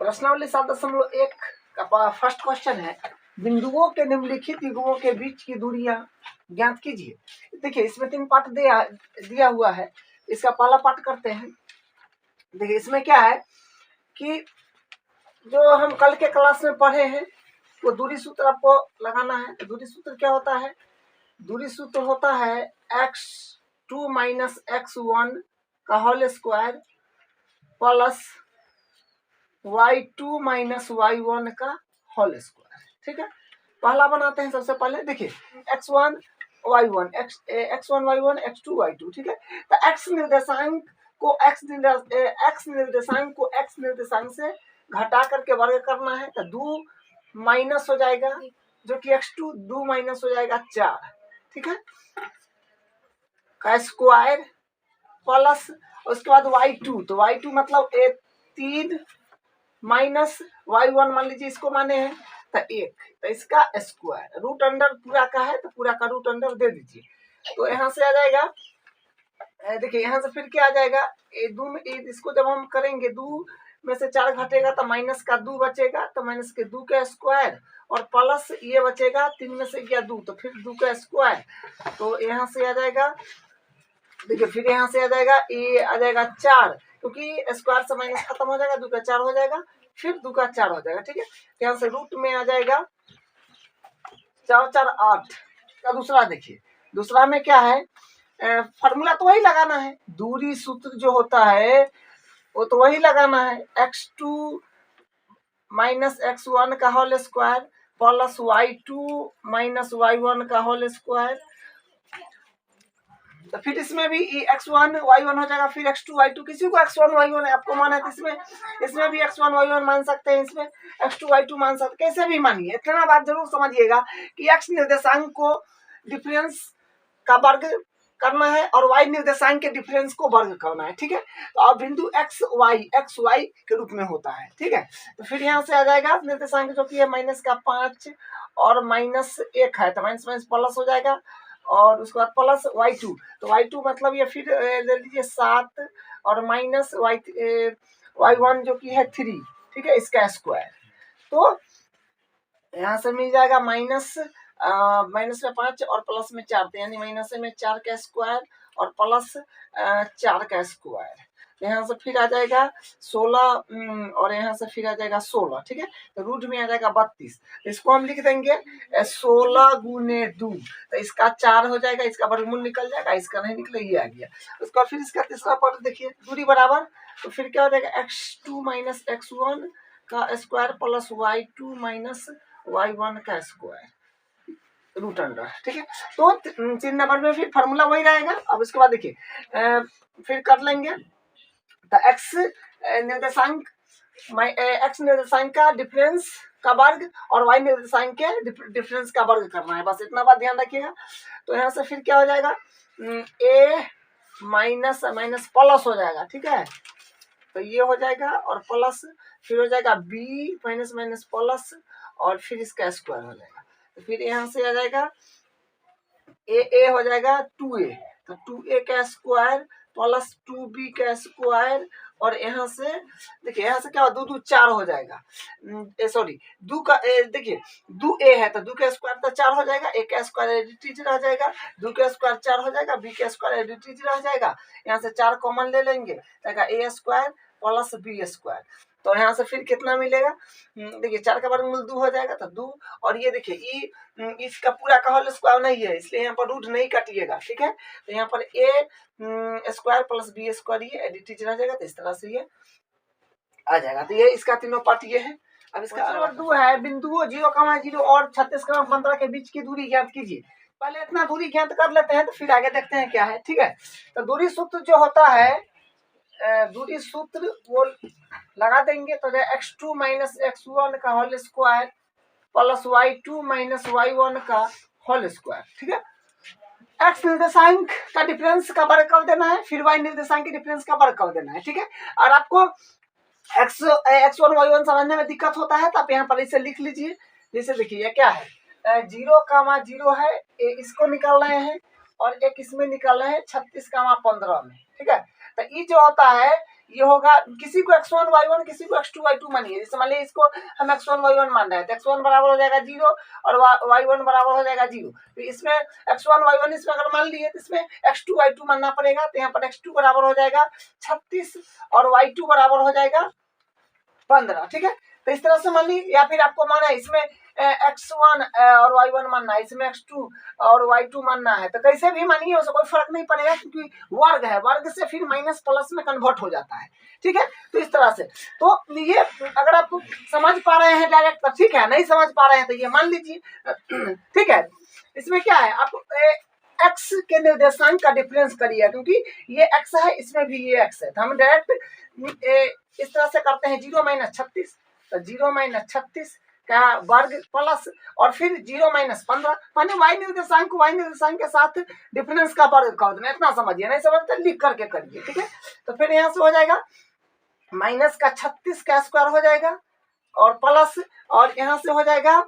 प्रश्नावली 7.1 का first question है, बिंदुओं के निम्नलिखित युग्मों के बीच की दूरियां ज्ञात कीजिए। देखिए इसमें 3 पार्ट दिया हुआ है। इसका पहला पार्ट करते हैं। देखिए इसमें क्या है कि जो हम कल के क्लास में पढ़े हैं वो दूरी सूत्र आपको लगाना है। दूरी सूत्र क्या होता है? दूरी सूत्र होता है x2 माइनस x1 का whole square plus y2 minus y1 का होल स्क्वायर। ठीक है, पहला बनाते हैं। सबसे पहले देखिए x1 y1 x1 y1 x2 y2। ठीक है, तो x निर्देशांक को x निर्देशांक से घटा करके वर्ग करना है। तो 2 माइनस हो जाएगा जो कि x2, 2 माइनस हो जाएगा 4। ठीक है, का स्क्वायर प्लस उसके बाद y2, तो y2 मतलब 3 माइनस y1 मान लीजिए इसको माने हैं तो 1, तो इसका स्क्वायर रूट अंडर पूरा का है तो पूरा का रूट अंडर दे दीजिए। तो यहाँ से आ जाएगा, देखिए यहाँ से फिर क्या आ जाएगा, इसको जब हम करेंगे 2 में से 4 घटेगा तो माइनस का 2 बचेगा, तो माइनस के 2 का स्क्वायर और प्लस ये बचेगा 3 में से गया 2 तो फिर 2 का स्क्वायर। तो यहाँ से आ जाएगा, देखिए फिर यहाँ से आ जाएगा, ये आ जाएगा 4 क्योंकि स्क्वायर से माइनस खत्म हो जाएगा, 2 का 4 हो जाएगा, फिर 2 का 4 हो जाएगा। ठीक है, यहाँ से रूट में आ जाएगा 4 4 8 का दूसरा। देखिए दूसरा में क्या है, फॉर्मूला तो वही लगाना है, दूरी सूत्र जो होता है वो तो वही लगाना है, x2 माइनस x1 का whole square plus y2 minus y1 का होल स्क्वायर। तो फिर इसमें भी x1 y1 हो जाएगा, फिर x2 y2। किसी को x1 y1 आपको माना है तो इसमें भी x1 y1 मान सकते हैं, इसमें x2 y2 मान सकते हैं, कैसे भी मानिए। इतना बात जरूर समझिएगा कि x निर्देशांक को डिफरेंस का वर्ग करना है और y निर्देशांक के डिफरेंस को वर्ग करना है। ठीक है, तो अब बिंदु x y के रूप में होता है। ठीक है, तो फिर यहाँ से आ जाएगा निर्देशांक जो कि है माइनस का 5 और माइनस 1 है, तो माइनस माइनस प्लस हो जाएगा और उसके बाद प्लस y2, तो y2 मतलब ये फिर ले लीजिए 7 और माइनस y1 जो कि है 3। ठीक है, इसका स्क्वायर। तो यहाँ से मिल जाएगा माइनस में 5 और प्लस में 4, यानी माइनस में 4 का स्क्वायर और प्लस 4 का स्क्वायर। यहाँ से फिर आ जाएगा 16 और यहाँ से फिर आ जाएगा 16। ठीक है, तो रूट में आ जाएगा 32। इसको हम लिख देंगे 16 गुने 2, तो इसका 4 हो जाएगा, इसका वर्गमूल निकल जाएगा, इसका नहीं निकले, ये आ गया। उसका फिर इसका तीसरा पार्ट देखिए, दूरी बराबर, तो फिर क्या हो जाएगा x2 माइनस x1 का square plus y2 minus y1 का स्क्वायर रूट अंडर। ठीक है, तो 3 नंबर में फिर फार्मूला वही रहेगा। अब इसके बाद देखिए फिर कर लेंगे, तो x निर्देशांक का डिफरेंस का वर्ग और y निर्देशांक के डिफरेंस का वर्ग करना है, बस इतना बात ध्यान रखिएगा। तो यहाँ से फिर क्या हो जाएगा, a माइनस माइनस प्लस हो जाएगा। ठीक है, तो ये हो जाएगा और प्लस फिर हो जाएगा b माइनस माइनस प्लस और फिर इसका स्क्वायर हो जाएगा। तो फिर यहाँ से आ जाएगा a हो जाएगा 2a, तो 2a का स्क्वायर प्लस 2b का स्क्वायर और यहाँ से देखिए यहाँ से क्या हो, 2 2 4 हो जाएगा, सॉरी 2 का देखिए 2a है तो 2 का स्क्वायर तो 4 हो जाएगा, a का स्क्वायर एडिटिव रह जाएगा, 2 का स्क्वायर 4 हो जाएगा, b का स्क्वायर एडिटिव रह जाएगा। यहाँ से 4 कॉमन ले लेंगे, a square plus b square. तो यहाँ से फिर कितना मिलेगा, देखिए 4 का वर्गमूल 2 हो जाएगा, तो 2 और ये देखिए इसका पूरा का होल स्क्वायर नहीं है, इसलिए यहाँ पर रूट नहीं काटिएगा। ठीक है, तो यहाँ पर a square plus b square ये एडिटिव रह जाएगा, तो इस तरह से ये आ जाएगा। तो ये इसका तीनों पार्ट ये है। अब इसका नंबर 2 है, बिंदुओं 0,0 और 36,15 के बीच की दूरी ज्ञात कीजिए। पहले इतना दूरी ज्ञात कर लेते हैं तो फिर आगे देखते हैं क्या है। ठीक है, तो दूरी सूत्र जो होता है, दूरी सूत्र वो लगा देंगे, तो x2 माइनस x1 का whole square plus y2 minus y1 का होल स्क्वायर। ठीक है, x निर्देशांक का डिफरेंस का वर्ग कर देना है, फिर y निर्देशांक के डिफरेंस का वर्ग कर देना है। ठीक है, और आपको x1 y1 समझने में दिक्कत होता है तो आप यहाँ पर इसे लिख लीजिए। जैसे देखिए ये क्या है, 0,0 है, इसको निकाल रहे हैं और एक इसमें निकाल रहे हैं 36,15 में। ठीक है, तो ये जो होता है ये होगा, किसी को x1 y1 किसी को x2 y2 मानिए। जैसे मान लीजिए इसको हम x1 y1 मान रहे हैं तो x1 बराबर हो जाएगा 0 और y1 बराबर हो जाएगा 0। तो इसमें x1 y1 इसमें अगर मान लिए तो इसमें x2 y2 मानना पड़ेगा। तो यहाँ पर x2 बराबर हो जाएगा 36 और y2 बराबर हो जाएगा 15। ठीक है, तो इस तरह से मान ली, या फिर आपको माना है इसमें x1 और y1 मानना है, इसमें x2 और y2 मानना है, तो कैसे भी मानिए उससे कोई फर्क नहीं पड़ेगा क्योंकि वर्ग है, वर्ग से फिर माइनस प्लस में कन्वर्ट हो जाता है। ठीक है, तो इस तरह से तो ये अगर आप समझ पा रहे हैं डायरेक्ट तो ठीक है, नहीं समझ पा रहे हैं तो ये मान लीजिए। ठीक है, इसमें क्या है, आप x के निर्देशांक का डिफरेंस करिए क्योंकि ये x है, इसमें भी ये x है, तो हम डायरेक्ट इस तरह से करते हैं 0 - 36, तो 0 - 36 का वर्ग प्लस और फिर 0 - 15 माने y निर्देशांक को y निर्देशांक के साथ डिफरेंस का वर्ग कर देना। इतना समझिए, नहीं समझते लिख करके करिए। ठीक है, तो फिर यहाँ से हो जाएगा माइनस का 36 का स्क्वायर हो जाएगा और प्लस और यहाँ से हो जाएगा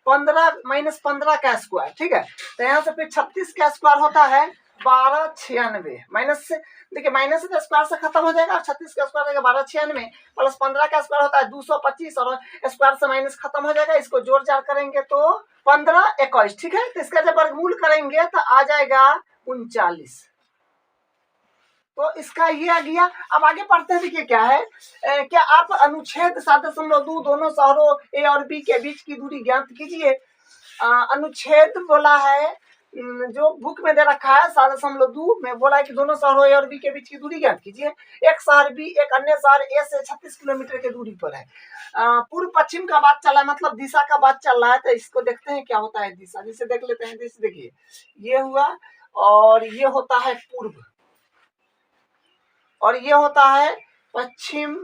15 - 15 का स्क्वायर। ठीक है, तो यहाँ से फिर 36 का स्क्वायर होता है 1296, माइनस से देखिए माइनस से स्क्वायर से खत्म हो जाएगा, 36 का स्क्वायर रहेगा 1296 प्लस 15 का स्क्वायर होता है 225 और स्क्वायर से माइनस खत्म हो जाएगा। इसको जोड़ जाड़ करेंगे तो 15 21। ठीक है, तो इसका जब वर्गमूल करेंगे तो आ जाएगा 39। तो इसका ये आ गया। अब आगे पढ़ते हैं, देखिए क्या है, क्या आप अनुच्छेद 7.2 दोनों शहरों ए और बी के बीच की दूरी ज्ञात कीजिए। अनुच्छेद बोला है जो बुक में दे रखा है 7.2 में बोला है कि दोनों शहरों ए और बी के बीच की दूरी ज्ञात कीजिए। एक शहर बी एक अन्य शहर ए से 36 किलोमीटर की दूरी पर है। पूर्व पश्चिम का बात चल रहा है, मतलब दिशा का बात चल रहा है। तो इसको देखते हैं क्या होता है दिशा, जिसे देख लेते हैं। दिशा देखिए ये हुआ और ये होता है पूर्व और ये होता है पश्चिम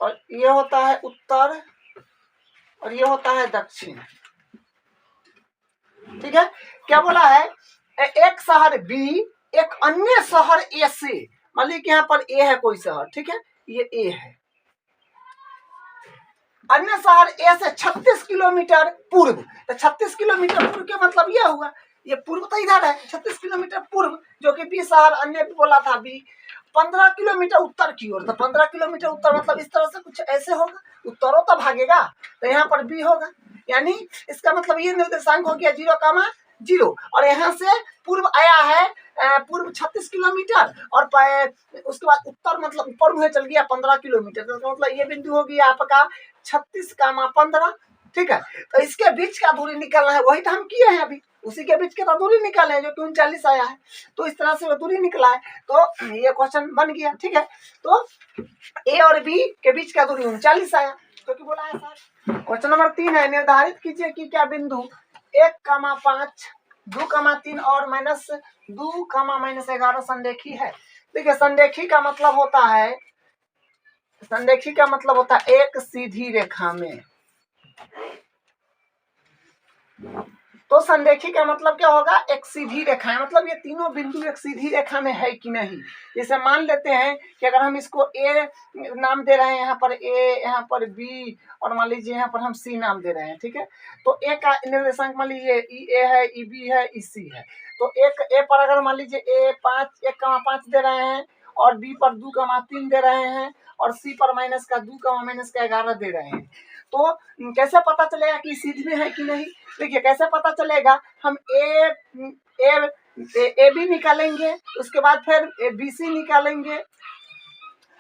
और ये होता है उत्तर और ये होता है दक्षिण। ठीक है, क्या बोला है, एक शहर बी एक अन्य शहर ए से, मान लीजिए कि यहाँ पर ए है कोई शहर, ठीक है, ये ए है, अन्य शहर ए से 36 किलोमीटर पूर्व। तो 36 किलोमीटर पूर्व के मतलब ये हुआ, ये पूर्व तो इधर है, 36 किलोमीटर पूर्व जो कि बी शहर अन्य बोला था बी, 15 किलोमीटर उत्तर की ओर। तो 15 किलोमीटर उत्तर मतलब इस तरह से कुछ ऐसे होगा, उत्तरों तो भागेगा, तो यहाँ पर बी होगा, यानी इसका मतलब ये निर्देशांक हो गया 0, और यहाँ से पूर्व आया है पूर्व 36 किलोमीटर और उसके बाद उत्तर मतलब ऊपर मुहे चल गया 15 किलोमीटर। तो मतलब ये बिंदु हो गया आपका 36, 15। ठीक है, तो इसके बीच का दूरी निकालना है, वही तो हम किए हैं अभी, उसी के बीच के तो दूरी निकाले हैं जो कि 39 आया है। तो इस तरह से वो दूरी निकला है, तो ये क्वेश्चन बन गया। ठीक है, तो ए और बी के बीच का दूरी 39 आया, तो क्या बोला है सर। क्वेश्चन नंबर 3 है, निर्धारित कीजिए कि क्या बिंदु 1,5, 2,3 और -2, -11 संरेखी है। देखिए संरेखी का मतलब होता है, संरेखी का मतलब होता है एक सीधी रेखा में। तो संरेखी का मतलब क्या होगा, एक सीधी रेखा है, मतलब ये तीनों बिंदु एक सीधी रेखा में है कि नहीं। जैसे मान लेते हैं कि अगर हम इसको ए नाम दे रहे हैं, यहाँ पर ए, यहाँ पर बी और मान लीजिए यहाँ पर हम सी नाम दे रहे हैं। ठीक है, तो ए का निर्देशांक मान लीजिए ई ए है, ई बी है, ई सी है। तो एक ए पर अगर मान लीजिए ए 1,5 दे रहे हैं और बी पर 2,3 दे रहे हैं और सी पर -2,-11 दे रहे हैं, तो कैसे पता चलेगा कि सीधी में है कि नहीं। देखिए कैसे पता चलेगा, हम ए बी निकालेंगे, उसके बाद फिर बी सी निकालेंगे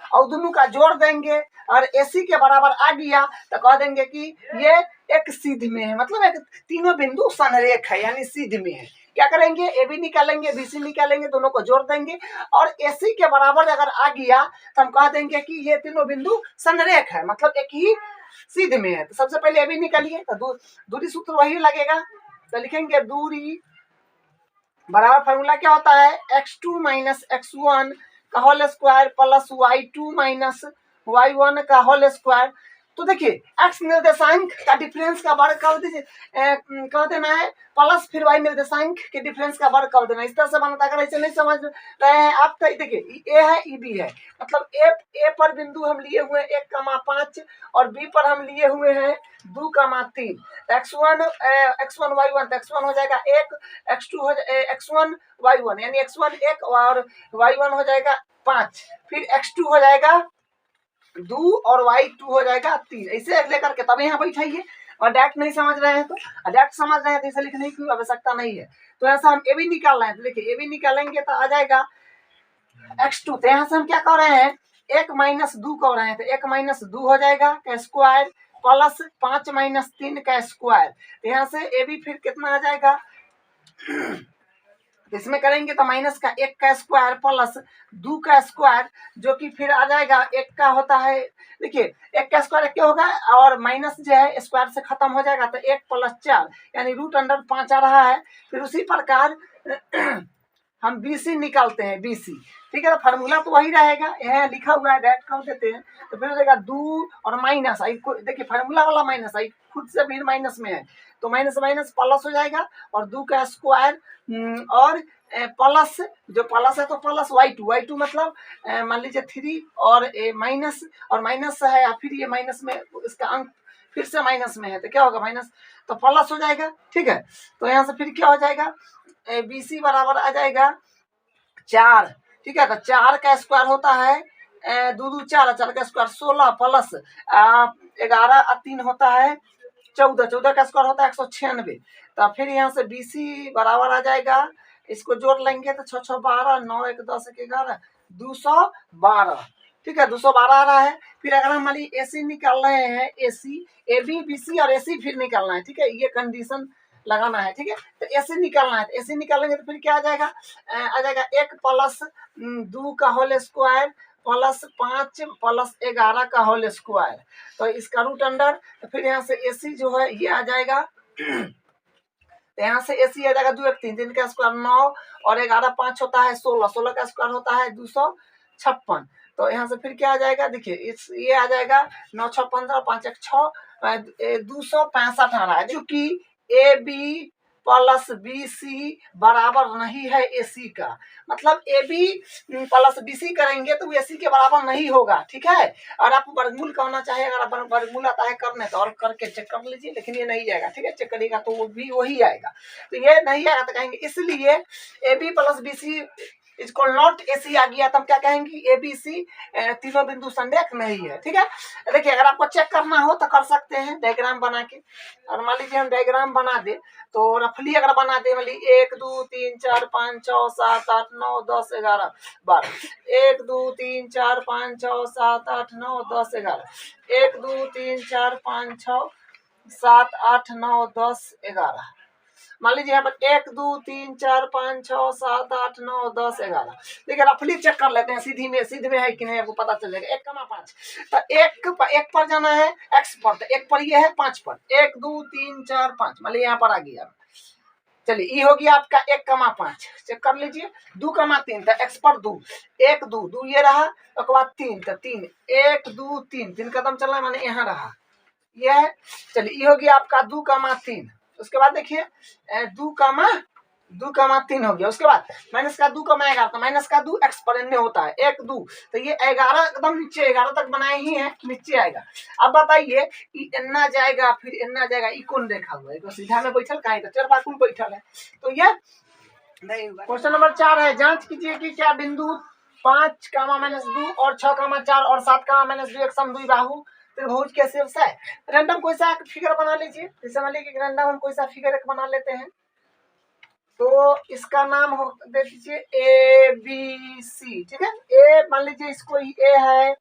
और दोनों का जोड़ देंगे और ए सी के बराबर आ गया तो कह देंगे कि ये एक सीध में है, मतलब एक तीनों बिंदु संरेख है, यानी सीध में है। क्या करेंगे, ए बी निकालेंगे, बी सी निकालेंगे, दोनों को जोड़ देंगे और ए सी के बराबर अगर आ गया तो हम कह देंगे कि ये तीनों बिंदु संरेख है, मतलब एक ही सीध में है। तो सबसे पहले ए बी निकालिए, तो दूरी सूत्र वही लगेगा, तो लिखेंगे दूरी बराबर, फॉर्मूला क्या होता है, x2 - x1 का whole square plus y2 - y1 का होल स्क्वायर। तो देखिए एक्स निर्देशांक का डिफरेंस का वर्ग कर दीजिए, कर देना है प्लस फिर वाई निर्देशांक के डिफरेंस का वर्ग कर देना, इस तरह से बनता है। अगर ऐसे नहीं समझ रहे हैं आप तो देखिए ए है ई बी है, मतलब ए पर बिंदु हम लिए हुए 1,5 और बी पर हम लिए हुए हैं 2,3। x1 y1, तो x1 हो जाएगा 1, x2 हो x1 y1 यानी x1 1 और y1 हो जाएगा 5, फिर x2 हो जाएगा 2 और y2 हो जाएगा 3, ऐसे लेकर के तब यहाँ बैठाइए। और डायरेक्ट नहीं समझ रहे हैं तो डायरेक्ट समझ रहे हैं तो इसे लिखने की आवश्यकता नहीं है। तो ऐसा हम ए बी निकाल रहे हैं, तो देखिए ए बी निकालेंगे तो आ जाएगा x2, तो यहाँ से हम क्या कर रहे हैं 1 माइनस 2 कर रहे हैं, तो 1 माइनस 2 हो जाएगा का स्क्वायर प्लस 5 माइनस 3 का स्क्वायर, तो यहाँ से ए बी फिर कितना आ जाएगा इसमें करेंगे तो माइनस का 1 का स्क्वायर प्लस 2 का स्क्वायर, जो कि फिर आ जाएगा 1 का होता है, देखिए 1 का स्क्वायर क्या होगा और माइनस जो है स्क्वायर से खत्म हो जाएगा, तो 1 प्लस 4 यानी √5 आ रहा है। फिर उसी प्रकार हम BC निकालते हैं, BC ठीक है, तो फार्मूला तो वही रहेगा, यह लिखा हुआ है डायरेक्ट कर देते हैं, तो फिर हो जाएगा 2 और माइनस आई, देखिए फार्मूला वाला माइनस आई खुद से भी माइनस में है, तो माइनस माइनस प्लस हो जाएगा और 2 का स्क्वायर और प्लस, जो प्लस है तो प्लस y2 मतलब मान लीजिए 3 और माइनस और माइनस है या फिर ये माइनस में इसका अंक फिर से माइनस में है, तो क्या होगा माइनस, तो प्लस हो जाएगा। ठीक है, तो यहाँ से फिर क्या हो जाएगा BC बराबर आ जाएगा 4। ठीक है, तो 4 का स्क्वायर होता है 2 2 4, 4 का स्क्वायर 16 प्लस 11 और 3 होता है 14, 14 का स्क्वायर होता है 196। तो फिर यहाँ से BC बराबर आ जाएगा, इसको जोड़ लेंगे तो 6 6 12, 9 1 10 1 11, 212। ठीक है, 212 आ रहा है। फिर अगर हम मान AC निकाल रहे हैं, AC AB BC और AC फिर निकालना है, ठीक है, ये कंडीशन लगाना है। ठीक है, तो AC निकालना है, तो AC निकालेंगे तो फिर क्या आ जाएगा 1 प्लस 2 का होल स्क्वायर प्लस 5 प्लस 11 का होल स्क्वायर, तो इसका रूट अंडर, तो फिर यहाँ से AC जो है ये आ जाएगा तो यहाँ से AC आ जाएगा 2 1 3, 3 का स्क्वायर 9 और 11 5 होता है 16, 16 का स्क्वायर होता है 256। तो यहाँ से फिर क्या आ जाएगा, देखिए इस ये आ जाएगा 9 6 15 5 1 6 265 आ रहा है, जो कि AB प्लस BC बराबर नहीं है AC का, मतलब AB प्लस BC करेंगे तो AC के बराबर नहीं होगा। ठीक है, और आप वर्गमूल करना चाहे, अगर आप वर्गमूल आता है करने तो और करके चेक कर लीजिए, लेकिन ये नहीं जाएगा। ठीक है, चेक करिएगा तो वो भी वही आएगा, तो ये नहीं आएगा तो कहेंगे इसलिए AB प्लस BC इसको नॉट AC आ गया, तब क्या कहेंगे ABC तीनों बिंदु संरेख नहीं है। ठीक है, देखिए अगर आपको चेक करना हो तो कर सकते हैं डायग्राम बना के, और मान लीजिए हम डायग्राम बना दे तो रफली अगर बना दे, मान लीजिए 1 2 3 4 5 6 7 8 9 10 11 12, 1 2 3 4 5 6 7 8 9 10 11, 1 2 3 4 5 6 7 8 9 10 11, मान लीजिए यहाँ पर 1 2 3 4 5 6 7 8 9 10 11। देखिए रफली चेक कर लेते हैं, सीधी में है कि नहीं, आपको पता चल जाएगा। 1,5 तो एक पर जाना है x पर, तो 1 पर ये है 5 पर, 1 2 3 4 5, मान लीजिए यहाँ पर आ गया। चलिए ये हो गया आपका 1,5, चेक कर लीजिए 2,3, तो x पर 2 1 2 2 ये रहा, उसके बाद 3, तो 3 1 2 3 3 कदम चलना माने यहाँ रहा, ये है। चलिए ये हो गया आपका 2,3, उसके बाद देखिए 2,3 हो गया, उसके बाद माइनस का 2,11, तो माइनस का 2 एक्स पर एन में होता है 1 2, तो ये 11 एकदम नीचे 11 तक बनाए ही है, नीचे आएगा। अब बताइए एन्ना जाएगा फिर एन्ना जाएगा, ई कौन देखा हुआ है, तो सीधा में बैठल कहीं तो चरपाकुल बैठल है, तो ये नहीं हुआ। क्वेश्चन नंबर 4 है, जांच कीजिए कि क्या बिंदु 5, -2 और 6, 4 और 7, -2 एक समद्विबाहु त्रिभुज के शीर्ष है। रैंडम कोई सा फिगर बना लीजिए, जैसे मान लीजिए रैंडम हम कोई सा फिगर एक बना लेते हैं, तो इसका नाम हो दे दीजिए ABC। ठीक है, ए मान लीजिए इसको ए है,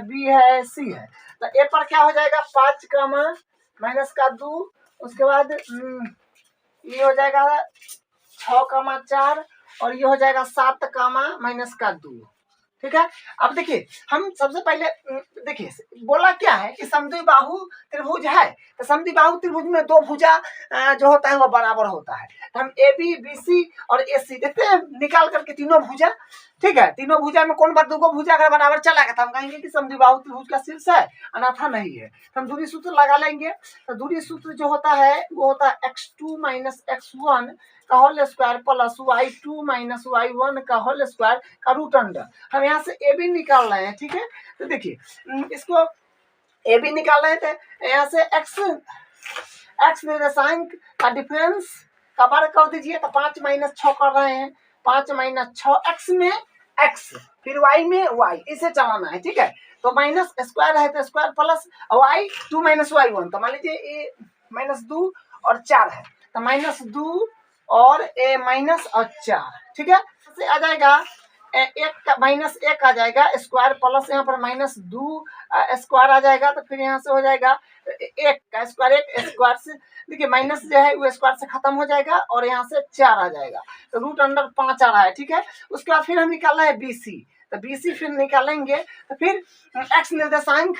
बी है, सी है, तो ए पर क्या हो जाएगा 5, -2, उसके बाद ये हो जाएगा 6, 4 और ये हो जाएगा 7, -2। ठीक है, अब देखिए हम सबसे पहले देखिए बोला क्या है कि समद्विबाहु त्रिभुज है, तो समद्विबाहु त्रिभुज में दो भुजा जो होता है वो बराबर होता है, तो हम AB BC और AC देखते हैं निकाल करके तीनों भुजा। ठीक है। तीनों भुजा में कौन दो भुजा अगर बराबर चला गया तो हम कहेंगे कि समद्विबाहु त्रिभुज का शीर्ष है, अन्यथा नहीं है। तो हम दूरी सूत्र लगा लेंगे। तो दूरी सूत्र जो होता है वो होता है x2 माइनस x1 का whole square plus y2 minus y1 का होल स्क्वायर का रूट अंडर। हम यहाँ से ए बी निकाल रहे हैं, ठीक है। तो देखिए इसको ए बी निकाल रहे थे, यहाँ से एक्स निर्देशांक का डिफरेंस का वर्ग कर दीजिए। तो 5 माइनस 6 कर रहे हैं, 5 माइनस 6 एक्स में एक्स, फिर वाई में वाई, इसे चलाना है, ठीक है। तो माइनस स्क्वायर है तो square plus y 2 minus y 1, तो मान लीजिए ए माइनस 2 और 4 है, तो माइनस 2 और ए माइनस और 4, ठीक है। से आ जाएगा एक का माइनस एक आ जाएगा, स्क्वायर प्लस यहाँ पर माइनस 2 स्क्वायर आ जाएगा। तो फिर यहाँ से हो जाएगा एक का स्क्वायर, एक स्क्वायर से देखिए माइनस जो है वो स्क्वायर से खत्म हो जाएगा और यहाँ से 4 आ जाएगा। तो रूट अंडर 5 आ रहा है, ठीक है। उसके बाद फिर हम निकाल रहे हैं BC, तो BC फिर निकालेंगे। तो फिर एक्स निर्देशांक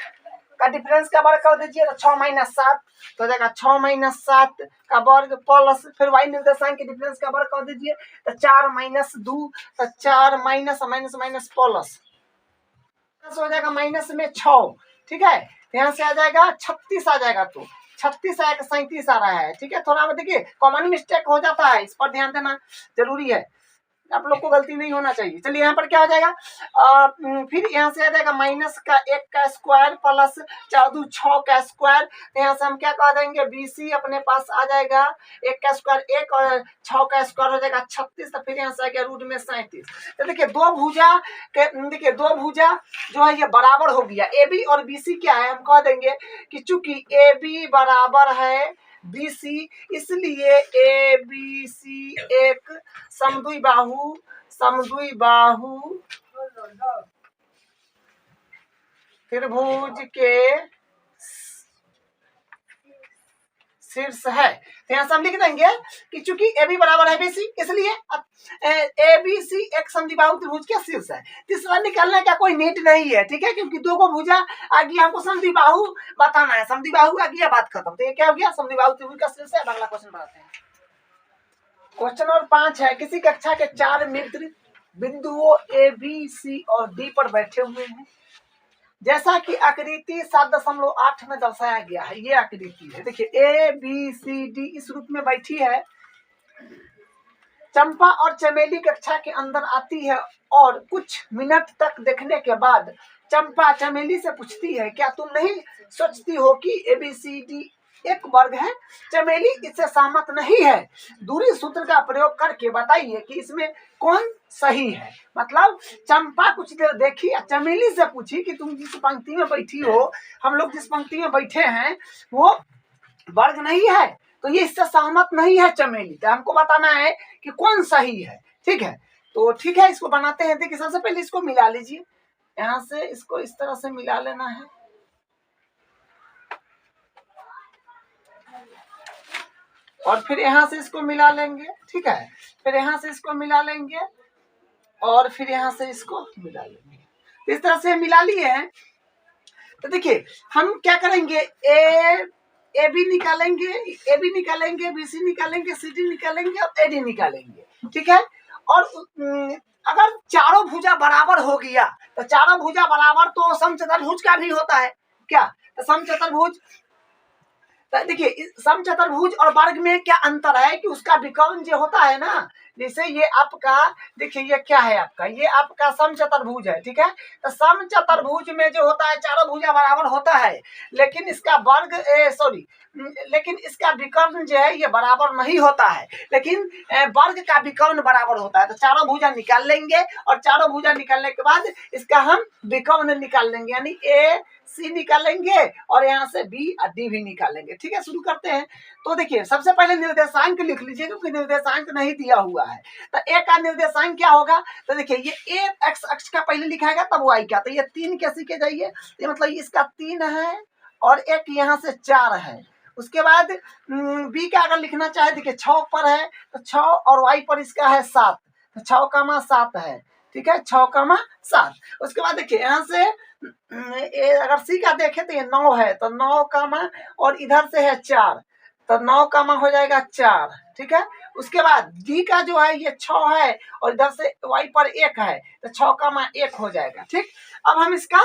का डिफरेंस का वर्ग कर दीजिए। तो 6 माइनस 7 तो हो जाएगा 6 माइनस 7 का वर्ग प्लस फिर वाई निर्देशांक के डिफरेंस का वर्ग कर दीजिए। तो 4 माइनस 2 तो 4 माइनस माइनस माइनस प्लस हो जाएगा माइनस में 6, ठीक है। यहाँ से आ जाएगा 36 आ जाएगा। तो 36 आया 37 आ रहा है, ठीक है। थोड़ा देखिए कॉमन मिस्टेक हो जाता है, इस पर ध्यान देना जरूरी है, आप लोग को गलती नहीं होना चाहिए। चलिए यहाँ पर क्या हो जाएगा, फिर यहाँ से आ जाएगा माइनस का 1 का स्क्वायर प्लस 4 2 6 का स्क्वायर। यहाँ से हम क्या कह देंगे BC अपने पास आ जाएगा 1 का स्क्वायर 1 और 6 का स्क्वायर हो जाएगा 36। तो फिर यहाँ से आ गया रूट में 37। तो देखिए दो भुजा जो है ये बराबर हो गया। AB और BC क्या है, हम कह देंगे कि चूंकि AB बराबर है BC, इसलिए ABC एक समद्विबाहु त्रिभुज के शीर्ष है। तो यहाँ से हम लिख देंगे कि चूंकि AB बराबर है BC, इसलिए ABC एक समद्विबाहु त्रिभुज के शीर्ष है। तीसरा निकालने का कोई नीड नहीं है, ठीक है, क्योंकि दो को भुजा आ गया, हमको समद्विबाहु बताना है। समद्विबाहु आ गया, बात खत्म। तो ये क्या हो गया, समद्विबाहु त्रिभुज का शीर्ष है। अगला क्वेश्चन बढ़ाते हैं। क्वेश्चन नंबर 5 है, किसी कक्षा के 4 मित्र बिंदुओं A B C और D पर बैठे हुए हैं, जैसा कि आकृति 7.8 में दर्शाया गया है। ये आकृति है, देखिए A B C D इस रूप में बैठी है। चंपा और चमेली कक्षा के अंदर आती है और कुछ मिनट तक देखने के बाद चंपा चमेली से पूछती है, क्या तुम नहीं सोचती हो कि ABCD एक वर्ग है? चमेली इससे सहमत नहीं है। दूरी सूत्र का प्रयोग करके बताइए कि इसमें कौन सही है। मतलब चंपा कुछ देर देखी, चमेली से पूछी कि तुम जिस पंक्ति में बैठी हो, हम लोग जिस पंक्ति में बैठे हैं वो वर्ग नहीं है, तो ये इससे सहमत नहीं है चमेली। तो हमको बताना है कि कौन सही है, ठीक है। तो ठीक है, इसको बनाते हैं। देखिए सबसे पहले इसको मिला लीजिए, यहाँ से इसको इस तरह से मिला लेना है। और फिर यहाँ से इसको मिला लेंगे, ठीक है। फिर यहाँ से इसको मिला लेंगे और फिर यहाँ से इसको मिला लेंगे। इस तरह से मिला लिए हैं। तो देखिए हम क्या करेंगे, ए बी निकालेंगे, BC निकालेंगे, CD निकालेंगे और AD निकालेंगे, ठीक है। और अगर चारों भुजा बराबर हो गया तो चारों भुजा बराबर तो समचतुर्भुज का भी होता है क्या, तो समचतुर्भुज। देखिए समचतुर्भुज और वर्ग में क्या अंतर है कि उसका विकर्ण जो होता है ना, जैसे ये आपका देखिए ये क्या है आपका, ये आपका समचतुर्भुज है, ठीक है। तो समचतुर्भुज में जो होता है चारों भुजा बराबर होता है, लेकिन इसका वर्ग लेकिन इसका विकर्ण जो है ये बराबर नहीं होता है, लेकिन वर्ग का विकर्ण बराबर होता है। तो चारों भुजा निकाल लेंगे और चारों भुजा निकालने के बाद इसका हम विकर्ण निकाल लेंगे, यानी AC निकालेंगे और यहाँ से B और D भी निकालेंगे, ठीक है। शुरू करते हैं। तो देखिए सबसे पहले निर्देशांक लिख लीजिए, क्योंकि निर्देशांक नहीं दिया हुआ है। तो A का निर्देशांक क्या होगा, तो देखिए ये A x अक्ष का पहले लिखाएगा तब Y का, तो ये 3 कैसे के जाइए, ये मतलब इसका 3 है और एक यहाँ से 4 है। उसके बाद B का अगर लिखना चाहे, देखिए 6 पर है तो 6 और Y पर इसका है 7, तो 6,7 है, ठीक है, 6,7। उसके बाद देखिए यहाँ से अगर C का देखे तो ये 9 है, तो 9, और इधर से है 4, तो 9 का मान हो जाएगा 4, ठीक है। उसके बाद डी का जो है ये 6 है और इधर से y पर 1 है, तो 6 का मान 1 हो जाएगा, ठीक। अब हम इसका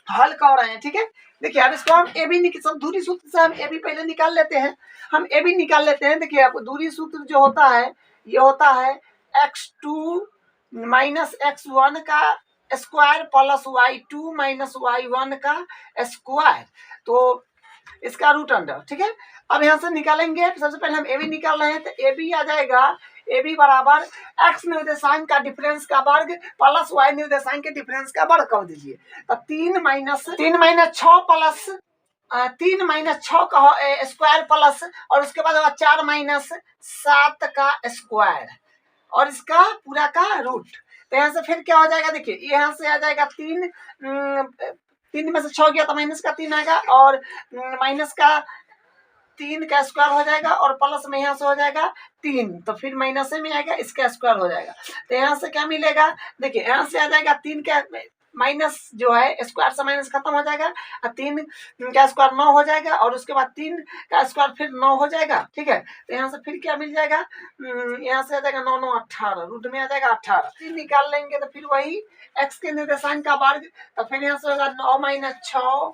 हल कर रहे हैं, ठीक है। देखिए अब इसको हम ए बी निकाल, दूरी सूत्र से हम ए बी पहले निकाल लेते हैं, हम ए बी निकाल लेते हैं। देखिए आपको दूरी सूत्र जो होता है ये होता है x2 माइनस x1 का square plus y2 minus y1 का स्क्वायर, तो इसका रूट अंडर, ठीक है। अब यहाँ से निकालेंगे, सबसे पहले हम ए बी निकाल रहे हैं, तो ए बी आ जाएगा, ए बी बराबर एक्स निर्देशांक का डिफरेंस का वर्ग प्लस वाई निर्देशांक के डिफरेंस का वर्ग कर दीजिए। तो 3 माइनस 6 प्लस 3 माइनस 6 का स्क्वायर प्लस और उसके बाद 4 माइनस 7 का स्क्वायर और इसका पूरा का रूट। तो यहाँ से फिर क्या हो जाएगा, देखिए यहाँ से आ जाएगा 3 में से 6 गया तो माइनस का 3 आएगा और माइनस का 3 का स्क्वायर हो जाएगा और प्लस में यहाँ से हो जाएगा 3, तो फिर माइनस में आएगा, इसका स्क्वायर हो जाएगा। तो यहाँ से क्या मिलेगा, देखिए यहाँ से आ जाएगा 3 का माइनस जो है स्क्वायर से माइनस खत्म हो जाएगा, 3 का स्क्वायर 9 हो जाएगा और उसके बाद 3 का स्क्वायर फिर 9 हो जाएगा, ठीक है। तो यहाँ से फिर क्या मिल जाएगा, यहाँ से आ जाएगा 9 9 18, रूट में आ जाएगा 18, 3 निकाल लेंगे तो फिर वही x के निर्देशांक का वर्ग, तो फिर यहाँ से होगा 9 माइनस 6,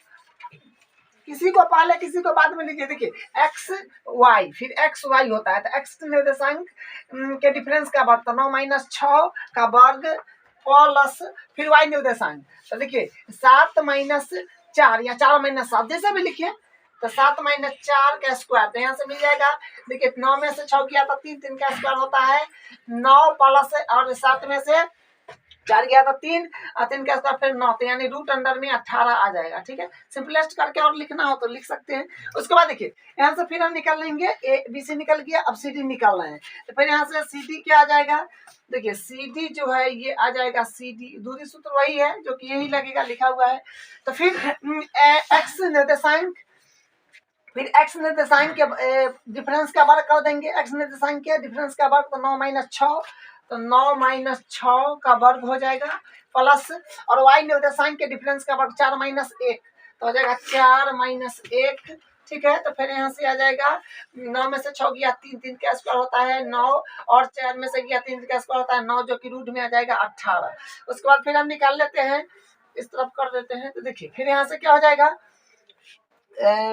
किसी को पहले किसी को बाद में लीजिए। देखिए एक्स वाई फिर एक्स वाई होता है, तो एक्स निर्देशांक के डिफरेंस का वर्ग, तो 9 माइनस 6 का वर्ग प्लस फिर वाई निर्देशांक, तो देखिए 7 माइनस 4 या 4 माइनस 7 जैसे भी लिखिए, तो 7 माइनस 4 का स्क्वायर, तो यहाँ से मिल जाएगा। देखिए 9 में से 6 किया तो 3, 3 का स्क्वायर होता है 9 प्लस और 7 में से 4 गया तो 3 और 3 का स्क्वायर फिर 9, तो यानी रूट अंडर में 18 आ जाएगा, ठीक है। सिंपलेस्ट करके और लिखना हो तो लिख सकते हैं। उसके बाद देखिए यहाँ से फिर हम निकाल लेंगे, ए बी सी निकल गया, अब सी डी निकाल रहे हैं, तो फिर यहाँ से सी डी क्या आ जाएगा, देखिए सी डी जो है ये आ जाएगा, सी डी दूरी सूत्र वही है जो कि यही लगेगा, लिखा हुआ है। तो फिर एक्स निर्देशांक, फिर एक्स निर्देशांक के डिफरेंस का वर्ग कर देंगे, एक्स निर्देशांक के डिफरेंस का वर्ग, तो 9 माइनस 6, तो 9 माइनस 6 का वर्ग हो जाएगा प्लस और वाई निर्देशांक के डिफरेंस का वर्ग 4 माइनस 1, तो हो जाएगा 4 माइनस 1, ठीक है। तो फिर यहाँ से आ जाएगा 9 में से 6 गया 3, 3 का स्क्वायर होता है 9 और 4 में से गया 3 का स्क्वायर होता है 9, जो कि रूट में आ जाएगा 18। उसके बाद फिर हम निकाल लेते हैं, इस तरफ कर देते हैं, तो देखिए फिर यहाँ से क्या हो जाएगा,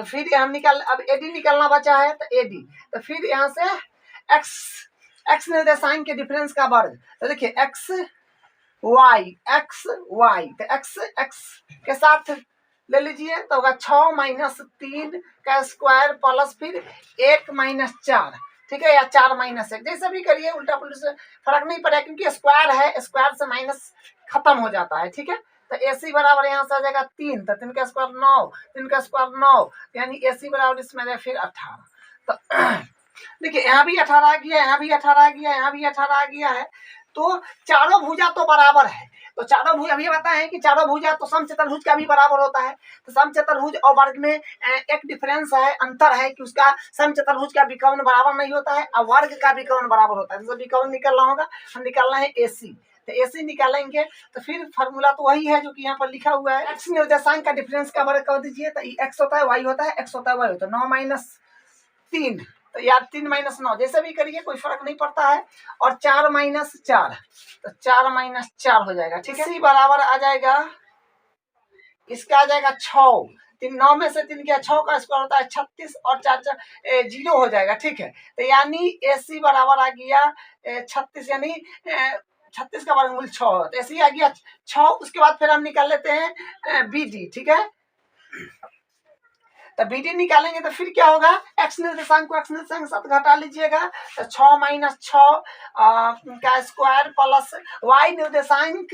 फिर हम निकाल, अब एडी निकालना बचा है, तो एडी, तो फिर यहाँ से एक्स निर्देशांक के डिफरेंस का वर्ग, तो देखिए एक्स वाई, तो एक्स के साथ ले लीजिए, तो होगा 6 माइनस 3 का स्क्वायर प्लस फिर 1 माइनस 4, ठीक है, या 4 माइनस 1, जैसे भी करिए, उल्टा पुल्टा से फर्क नहीं पड़ेगा क्योंकि स्क्वायर है, स्क्वायर से माइनस खत्म हो जाता है, ठीक है। तो AC बराबर यहाँ से आ जाएगा 3, तो 3 का स्क्वायर 9, 3 का स्क्वायर 9, यानी AC बराबर इसमें आ फिर 18। तो देखिए यहाँ भी 18 आ गया, यहाँ भी 18 आ गया, यहाँ भी 18 आ गया है, तो चारों भुजा तो बराबर है। तो चारों भुज, अभी बताएं कि चारों भुजा तो समचतुर्भुज का भी बराबर होता है, तो समचतुर्भुज और वर्ग में एक डिफरेंस है, अंतर है कि उसका समचतुर्भुज का विकर्ण बराबर नहीं होता है और वर्ग का विकर्ण बराबर होता है। जैसे विकर्ण निकलना होगा, हम निकालना है AC, तो AC निकालेंगे तो फिर फार्मूला तो वही है जो कि यहाँ पर लिखा हुआ है, एक्स निर्देशांक का डिफरेंस का वर्ग कर दीजिए, तो एक्स होता है वाई होता है, एक्स होता है वाई होता है, 9 माइनस 3, तो यार 3 माइनस 9 जैसे भी करिए कोई फर्क नहीं पड़ता है, और 4 माइनस 4, तो 4 माइनस 4 हो जाएगा, ठीक है। इसी बराबर आ जाएगा, इसका आ जाएगा 6, 9 में से 3 गया, 6 का स्क्वायर होता है 36 और 4 4 0 हो जाएगा, ठीक है। तो यानी AC बराबर आ गया 36, यानी 36 का वर्गमूल 6, तो AC आ गया 6। उसके बाद फिर हम निकाल लेते हैं BD, ठीक है। तो BD निकालेंगे तो फिर क्या होगा, एक्स निर्देशांक को एक्स निर्देशांक साथ घटा लीजिएगा, तो 6 माइनस 6 का स्क्वायर प्लस वाई निर्देशांक,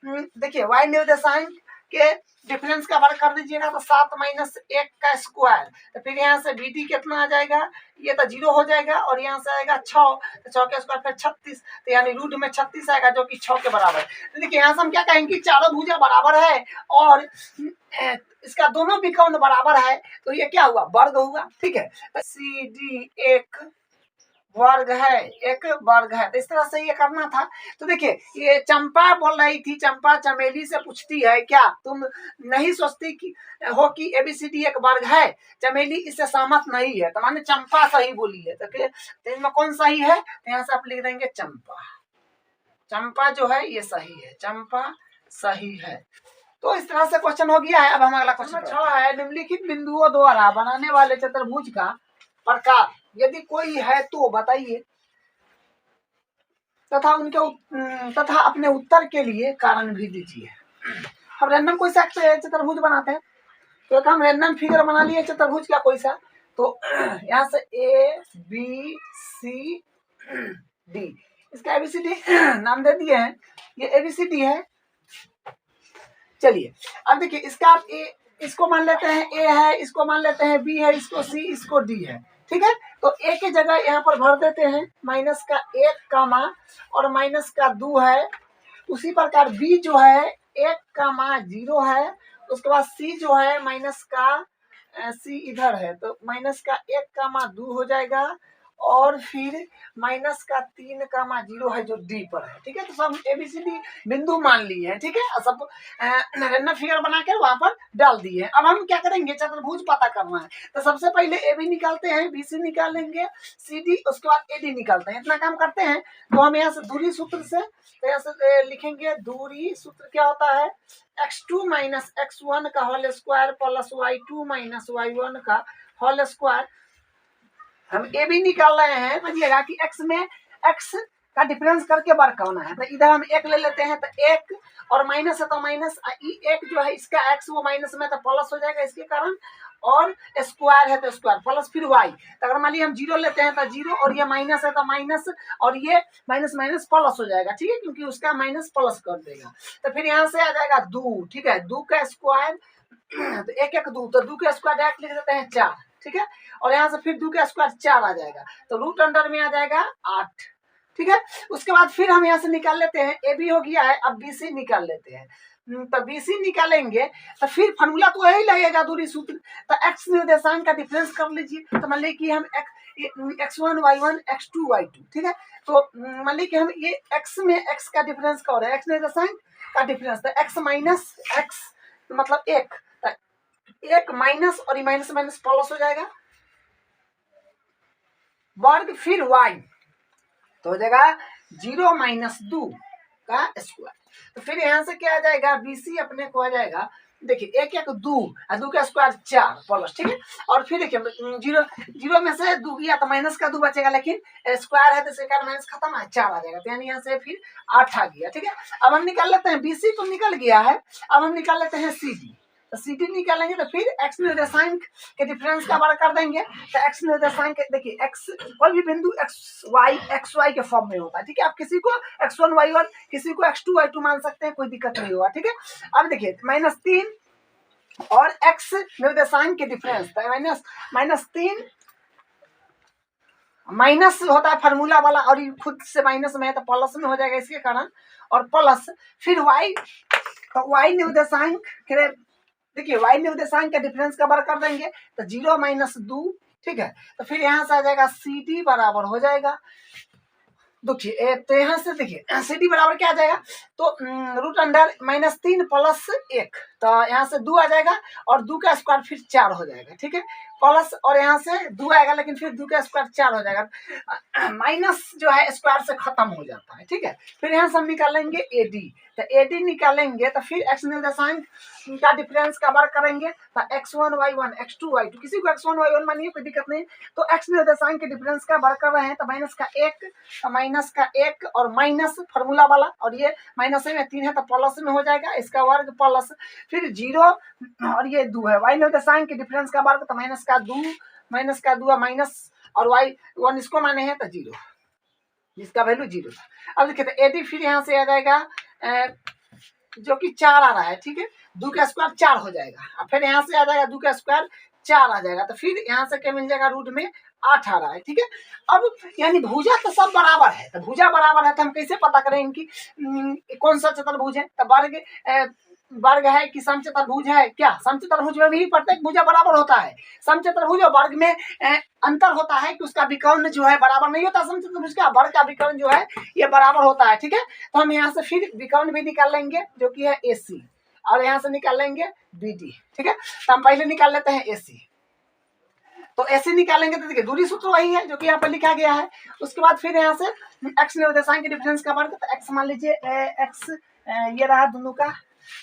देखिए वाई निर्देशांक के डिफरेंस का वर्ग कर दीजिएगा, तो 7 माइनस 1 का स्क्वायर, तो फिर यहाँ से BD कितना आ जाएगा, ये तो 0 हो जाएगा और यहाँ से आएगा 6, तो 6 के स्क्वायर फिर 36, तो यानी रूट में 36 आएगा जो कि 6 के बराबर है। तो देखिए यहाँ से हम क्या कहेंगे, चारों भुजा बराबर है और इसका दोनों विकर्ण बराबर है, तो ये क्या हुआ, वर्ग हुआ, ठीक है। CD 1 वर्ग है, एक वर्ग है। तो इस तरह से ये करना था। तो देखिए ये चंपा बोल रही थी, चंपा चमेली से पूछती है क्या तुम नहीं सोचती कि हो कि एबीसीडी एक वर्ग है? चमेली इससे सहमत नहीं है, तो माने चंपा सही बोली है। तो इसमें कौन सही है? तो यहाँ से आप लिख देंगे चंपा। चंपा जो है ये सही है, चंपा सही है। तो इस तरह से क्वेश्चन हो गया है। अब हम अगला क्वेश्चन 6 है, निम्नलिखित बिंदुओं द्वारा बनाने वाले चतुर्भुज का प्रकार यदि कोई है तो बताइए तथा अपने उत्तर के लिए कारण भी दीजिए। हम रैंडम कोई सा चतुर्भुज बनाते हैं, तो एक हम रैंडम फिगर बना लिए चतुर्भुज का कोई सा। तो यहाँ से ए बी सी डी, इसका एबीसीडी नाम दे दिए हैं, ये एबीसीडी है। चलिए अब देखिए इसका आप इसको मान लेते हैं ए है, इसको मान लेते हैं बी है, इसको सी, इसको डी है। ठीक है, तो ए की जगह यहाँ पर भर देते हैं माइनस का 1 कामा और माइनस का 2 है। उसी प्रकार बी जो है 1 कामा 0 है। उसके बाद सी जो है माइनस का सी इधर है, तो माइनस का 1 कामा 2 हो जाएगा और फिर माइनस का 3 कामा 0 है जो डी पर है। ठीक है, तो सब एबीसीडी बिंदु मान लिए हैं। ठीक है, सब रैंडम फिगर बनाकर वहां पर डाल दिए हैं। अब हम क्या करेंगे, चतुर्भुज पता करना है। तो सबसे पहले ए बी निकालते हैं, बी सी निकालेंगे, सी डी, उसके बाद ए डी निकालते हैं। इतना काम करते हैं। तो हम यहाँ से दूरी सूत्र से तो यहाँ से लिखेंगे, दूरी सूत्र क्या होता है, x2 माइनस x1 का whole square plus y2 minus y1 का होल स्क्वायर। हम ए बी निकाल रहे हैं, समझिएगा कि x में x का डिफरेंस करके बार करना है। तो इधर हम 1 ले लेते हैं, तो 1 और माइनस है तो माइनस, एक जो है इसका x वो माइनस में तो प्लस हो जाएगा इसके कारण, और स्क्वायर है तो स्क्वायर प्लस फिर y। तो अगर मान लीजिए हम 0 लेते हैं तो 0 और ये माइनस है तो माइनस और ये माइनस माइनस प्लस हो जाएगा। ठीक है, क्योंकि उसका माइनस प्लस कर देगा। तो फिर यहाँ से आ जाएगा 2। ठीक है, 2 का स्क्वायर तो 1 1 2, तो 2 का स्क्वायर डायरेक्ट लिख देते हैं 4। ठीक है, और यहाँ से फिर 2 का स्क्वायर 4 आ जाएगा, तो रूट अंडर में आ जाएगा 8। ठीक है, उसके बाद फिर हम यहाँ से निकाल लेते हैं, ए बी हो गया है, अब बी सी निकाल लेते हैं। तो बी सी निकालेंगे तो फिर फॉर्मूला तो यही लगेगा, दूरी सूत्र। तो एक्स निर्देशांक का डिफरेंस कर लीजिए। तो मान लीजिए कि हम x1 y1 x2 y2। ठीक है, तो मान लीजिए कि हम ये x में x का डिफरेंस का हो रहा है, x निर्देशांक का डिफरेंस, तो x माइनस x मतलब 1, एक माइनस और ये माइनस माइनस प्लस हो जाएगा, वर्ग फिर y, तो हो जाएगा 0 माइनस 2 का स्क्वायर। तो फिर यहाँ से क्या आ जाएगा, बीसी अपने को आ जाएगा, देखिए 1 1 2 और 2 का स्क्वायर 4 प्लस। ठीक है, और फिर देखिए 0 में से 2 गया तो माइनस का 2 बचेगा, लेकिन स्क्वायर है तो इसके कारण माइनस खत्म है, 4 आ जाएगा। तो यानी यहाँ से फिर 8 आ गया। ठीक है, अब हम निकाल लेते हैं, बीसी तो निकल गया है, अब हम निकाल लेते हैं सीडी। तो सीडी निकालेंगे तो फिर एक्स निर्देशांक के डिफरेंस का बार कर देंगे। तो एक्स निर्देशांक देखिए, एक्स कोई भी बिंदु एक्स वाई के फॉर्म में होता है। ठीक है, आप किसी को x1 y1, किसी को x2 y2 मान सकते हैं, कोई दिक्कत नहीं होगा। ठीक है, अब देखिए -3 और एक्स निर्देशांक के डिफरेंस, तो -3 माइनस होता है फार्मूला वाला, और ये खुद से माइनस में है तो प्लस में हो जाएगा इसके कारण, और प्लस फिर y, तो y निर्देशांक के देखिए y निर्देशांक के डिफरेंस का बार कर देंगे, तो 0 माइनस 2। ठीक है, तो फिर यहाँ से आ जाएगा सी डी बराबर हो जाएगा, देखिए तो यहाँ से देखिए सी डी बराबर क्या आ जाएगा, तो रूट अंडर -3 प्लस 1, तो यहाँ से 2 आ जाएगा और 2 का स्क्वायर फिर 4 हो जाएगा। ठीक है, प्लस और यहाँ से 2 आएगा, लेकिन फिर 2 का स्क्वायर 4 हो जाएगा, माइनस जो है स्क्वायर से खत्म हो जाता है। ठीक है, फिर यहाँ से हम निकालेंगे ए डी। तो ए डी निकालेंगे तो फिर एक्स निर्देशांक का डिफरेंस का बार करेंगे, तो x1 y1 x2 y2, किसी को x1 y1 मानिए कोई दिक्कत नहीं। तो एक्स निर्देशांक के डिफरेंस का बार कर रहे हैं, तो माइनस का 1 और माइनस फार्मूला वाला, और ये माइनस में 3 है तो प्लस में हो जाएगा, इसका वर्ग प्लस फिर 0 और ये 2 है, y निर्देशांक के डिफरेंस का वर्ग, तो माइनस का 2 माइनस और y1 इसको माने हैं तो 0, जिसका वैल्यू 0 था। अब देखिए तो एडी फिर यहाँ से आ जाएगा जो कि 4 आ रहा है। ठीक है, 2 का स्क्वायर 4 हो जाएगा, और फिर यहाँ से आ जाएगा 2 का स्क्वायर 4 आ जाएगा, तो फिर यहाँ से क्या मिल जाएगा, रूट में 8 आ रहा है। ठीक है, अब यानी भुजा तो सब बराबर है, तो भुजा बराबर है तो हम कैसे पता करेंगे कि कौन सा चतुर्भुज है। तो वर्ग वर्ग है कि समचतुर्भुज है? क्या समचतुर्भुज में भी प्रत्येक भुजा बराबर होता है। समचतुर्भुज और वर्ग में अंतर होता है कि उसका विकर्ण जो है बराबर नहीं होता। समचतुर्भुज का वर्ग का विकर्ण जो है ये बराबर होता है। ठीक है, तो हम यहाँ से फिर विकर्ण भी निकाल लेंगे जो कि है AC, और यहाँ से निकाल लेंगे BD। ठीक है, तो हम पहले निकाल लेते हैं AC। तो ऐसे निकालेंगे तो देखिए दूरी सूत्र वही है जो कि यहाँ पर लिखा गया है। उसके बाद फिर यहाँ से x निर्देशांक के डिफरेंस का वर्ग, तो x मान लीजिए x ये रहा दोनों का,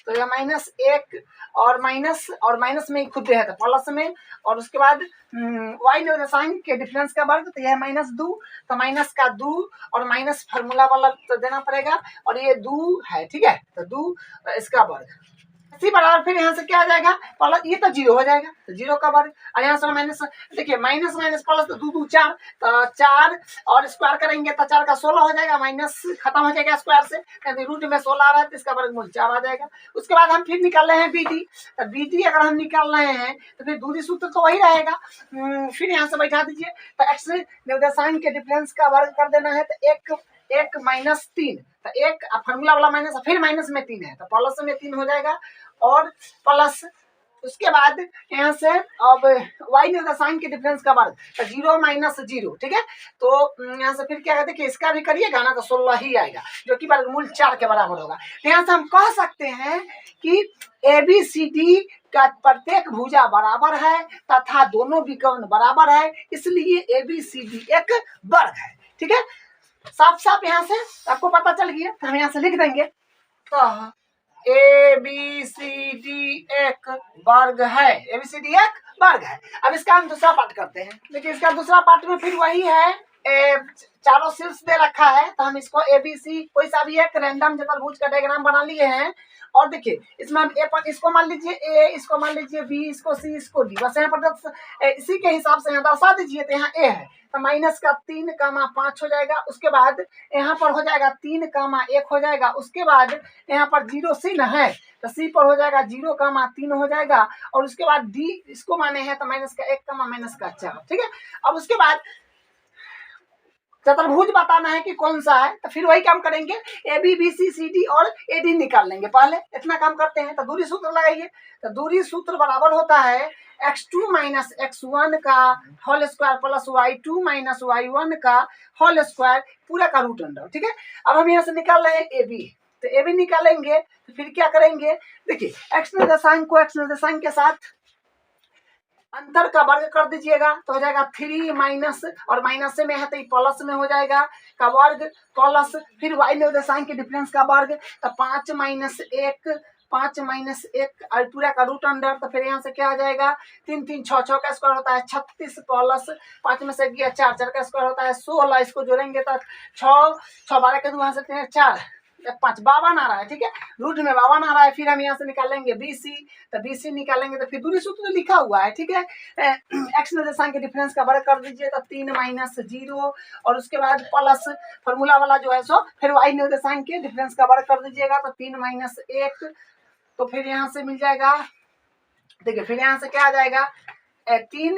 तो यह -1 और माइनस में खुद है तो प्लस में, और उसके बाद y निर्देशांक के डिफरेंस का वर्ग, तो यह -2, तो माइनस का 2 और माइनस फार्मूला वाला तो देना पड़ेगा, और ये 2 है। ठीक है, तो 2 इसका वर्ग इसी बराबर फिर यहाँ से क्या आ जाएगा, प्लस ये तो 0 हो जाएगा, तो 0 का वर्ग, और यहाँ से माइनस, देखिए माइनस माइनस प्लस, तो 2 2 4, तो 4 और स्क्वायर करेंगे तो 4 का 16 हो जाएगा, माइनस खत्म हो जाएगा स्क्वायर से, क्योंकि रूट में 16 आ रहा है तो इसका वर्गमूल 4 आ जाएगा। उसके बाद हम फिर निकाल रहे हैं BD, तो BD अगर हम निकाल रहे हैं तो फिर दूरी सूत्र तो वही रहेगा। फिर यहाँ से बैठा दीजिए, तो x निर्देशांक के डिफरेंस का वर्ग कर देना है, तो 1 -3, तो 1 फार्मूला वाला माइनस, फिर माइनस में 3 है तो प्लस में 3 हो जाएगा, और प्लस उसके बाद यहाँ से अब y निर्देशांक के डिफरेंस का वर्ग, तो 0 - 0। ठीक है, तो यहाँ से फिर क्या कहते हैं कि इसका भी करिएगा ना तो 16 ही आएगा जो कि वर्गमूल 4 के बराबर होगा। तो यहाँ से हम कह सकते हैं कि ABCD का प्रत्येक भुजा बराबर है तथा दोनों विकर्ण बराबर है, इसलिए ABCD एक वर्ग है। ठीक है, साफ साफ यहाँ से आपको पता चल गया, तो हम यहाँ से लिख देंगे, तो ABCD एक वर्ग है, ABCD एक वर्ग है। अब इसका हम दूसरा पार्ट करते हैं। देखिए इसका दूसरा पार्ट में फिर वही है, चारों शीर्ष दे रखा है, तो हम इसको ABC कोई सा भी एक रैंडम चतुर्भुज का डायग्राम बना लिए हैं, और देखिए इसमें हम इसको मान लीजिए A, इसको मान लीजिए B, इसको C, इसको D, बस यहाँ पर इसी के हिसाब से यहाँ दर्शा दीजिए। तो यहाँ A है तो माइनस का 3, 5 हो जाएगा, उसके बाद यहाँ पर हो जाएगा 3, 1 हो जाएगा, उसके बाद यहाँ पर 0 C न है तो C पर हो जाएगा 0, 3 हो जाएगा, और उसके बाद D इसको माने हैं तो माइनस का 1, माइनस का 4। ठीक है, अब उसके बाद चतुर्भुज बताना है कि कौन सा है, तो फिर वही काम करेंगे, AB, BC, CD और AD निकाल लेंगे। पहले इतना काम करते हैं, तो दूरी सूत्र लगाइए, तो दूरी सूत्र बराबर होता है x2 - x1 का whole square plus y2 - y1 का होल स्क्वायर पूरा का रूट अंडर। ठीक है, अब हम यहाँ से निकाल रहे हैं AB, तो AB निकालेंगे तो फिर क्या करेंगे, देखिए x निर्देशांक को x निर्देशांक के साथ अंतर का वर्ग कर दीजिएगा, तो हो जाएगा 3 माइनस, और माइनस में है तो प्लस में हो जाएगा का वर्ग, प्लस फिर y निर्देशांक के डिफरेंस का वर्ग, तो 5 - 1, 5 - 1 और पूरा का रूट अंडर, तो फिर यहाँ से क्या आ जाएगा, 3 3 6 6 का स्क्वायर होता है 36, प्लस 5 में से गया 4 4 का स्क्वायर होता है 16, इसको जोड़ेंगे तो 6 6 12 के 2 यहाँ से 4 5 52 आ रहा है। ठीक है, रूट में 52 आ रहा है। फिर हम यहाँ से निकालेंगे BC, तो BC निकालेंगे तो फिर दूरी सूत्र लिखा हुआ है। ठीक है, x निर्देशांक के डिफरेंस का वर्ग कर दीजिए, तो 3 - 0, और उसके बाद प्लस फार्मूला वाला जो है सो फिर y निर्देशांक के डिफरेंस का वर्ग कर दीजिएगा, तो 3 - 1, तो फिर यहाँ से मिल जाएगा, देखिए फिर यहाँ से क्या आ जाएगा 3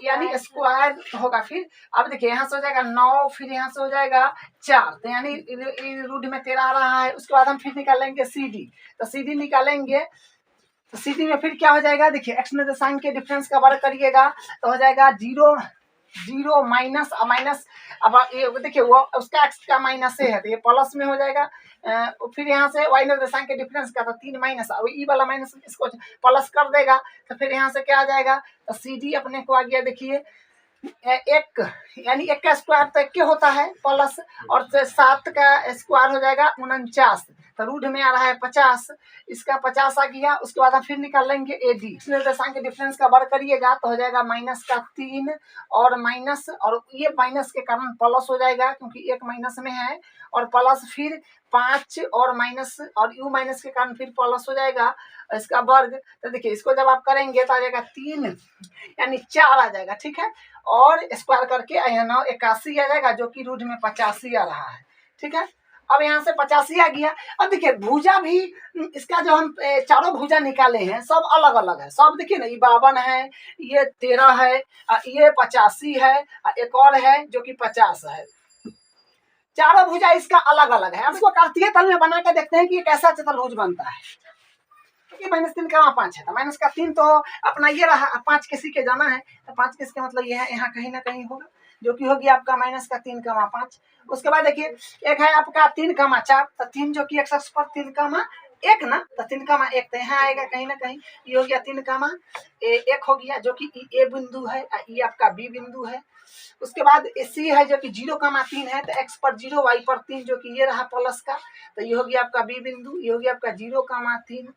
यानी स्क्वायर होगा। फिर अब देखिए यहाँ से हो जाएगा 9, फिर यहाँ से हो जाएगा 4, तो यानी रूट में 13 आ रहा है। उसके बाद हम फिर निकालेंगे CD, तो CD निकालेंगे तो CD में फिर क्या हो जाएगा, देखिए x निर्देशांक के डिफरेंस का वर्ग करिएगा तो हो जाएगा 0 0 माइनस, अब ये देखिए वो उसका x का माइनस है तो ये प्लस में हो जाएगा, फिर यहाँ से y निर्देशांक के डिफरेंस का तो 3 माइनस, अब ई वाला माइनस इसको प्लस कर देगा, तो फिर यहाँ से क्या आ जाएगा, तो CD अपने को आ गया, देखिए 1 यानी 1 का स्क्वायर तो 1 होता है प्लस, और 7 का स्क्वायर हो जाएगा 49, तो रूट में आ रहा है 50, इसका 50 आ गया। उसके बाद हम फिर निकाल लेंगे AD, निर्देशांक के डिफरेंस का वर्ग करिएगा तो हो जाएगा माइनस का 3 और माइनस, और ये माइनस के कारण प्लस हो जाएगा क्योंकि 1 माइनस में है, और प्लस फिर 5 और माइनस, और यू माइनस के कारण फिर प्लस हो जाएगा इसका वर्ग। तो देखिए इसको जब आप करेंगे तो आ जाएगा 3 यानी 4 आ जाएगा। ठीक है, और स्क्वायर करके यहाँ 81 आ जाएगा जो कि रूट में 85 आ रहा है। ठीक है, अब यहाँ से 85 आ गया। अब देखिए भुजा भी इसका जो हम चारों भुजा निकाले हैं सब अलग अलग है, सब देखिए ना, ये 52 है, ये 13 है, ये 85 है, एक और है जो कि 50 है। चारों भुजा इसका अलग अलग है। अब इसको कार्तीय तल में बना के देखते हैं कि ये कैसा चतुर्भुज बनता है। कि -3 का वहाँ 5 है, तो माइनस का 3 तो अपना ये रहा, 5 किसी के जाना है, तो 5 किसके मतलब ये है, यहाँ कहीं ना कहीं होगा, जो कि होगी आपका -3 का वहाँ 5। उसके बाद देखिए एक है आपका 3 का 4, तो 3 जो कि x अक्ष पर 3 का 1 ना, तो 3 का 1 तो यहाँ आएगा कहीं ना कहीं, ये हो गया 3 का 1 हो गया, जो कि ए बिंदु है, ये आपका बी बिंदु है। उसके बाद सी है जो कि 0,3 है, तो x पर 0 y पर 3 जो कि ये रहा प्लस का, तो ये हो गया आपका बी बिंदु, ये हो गया आपका 0,3।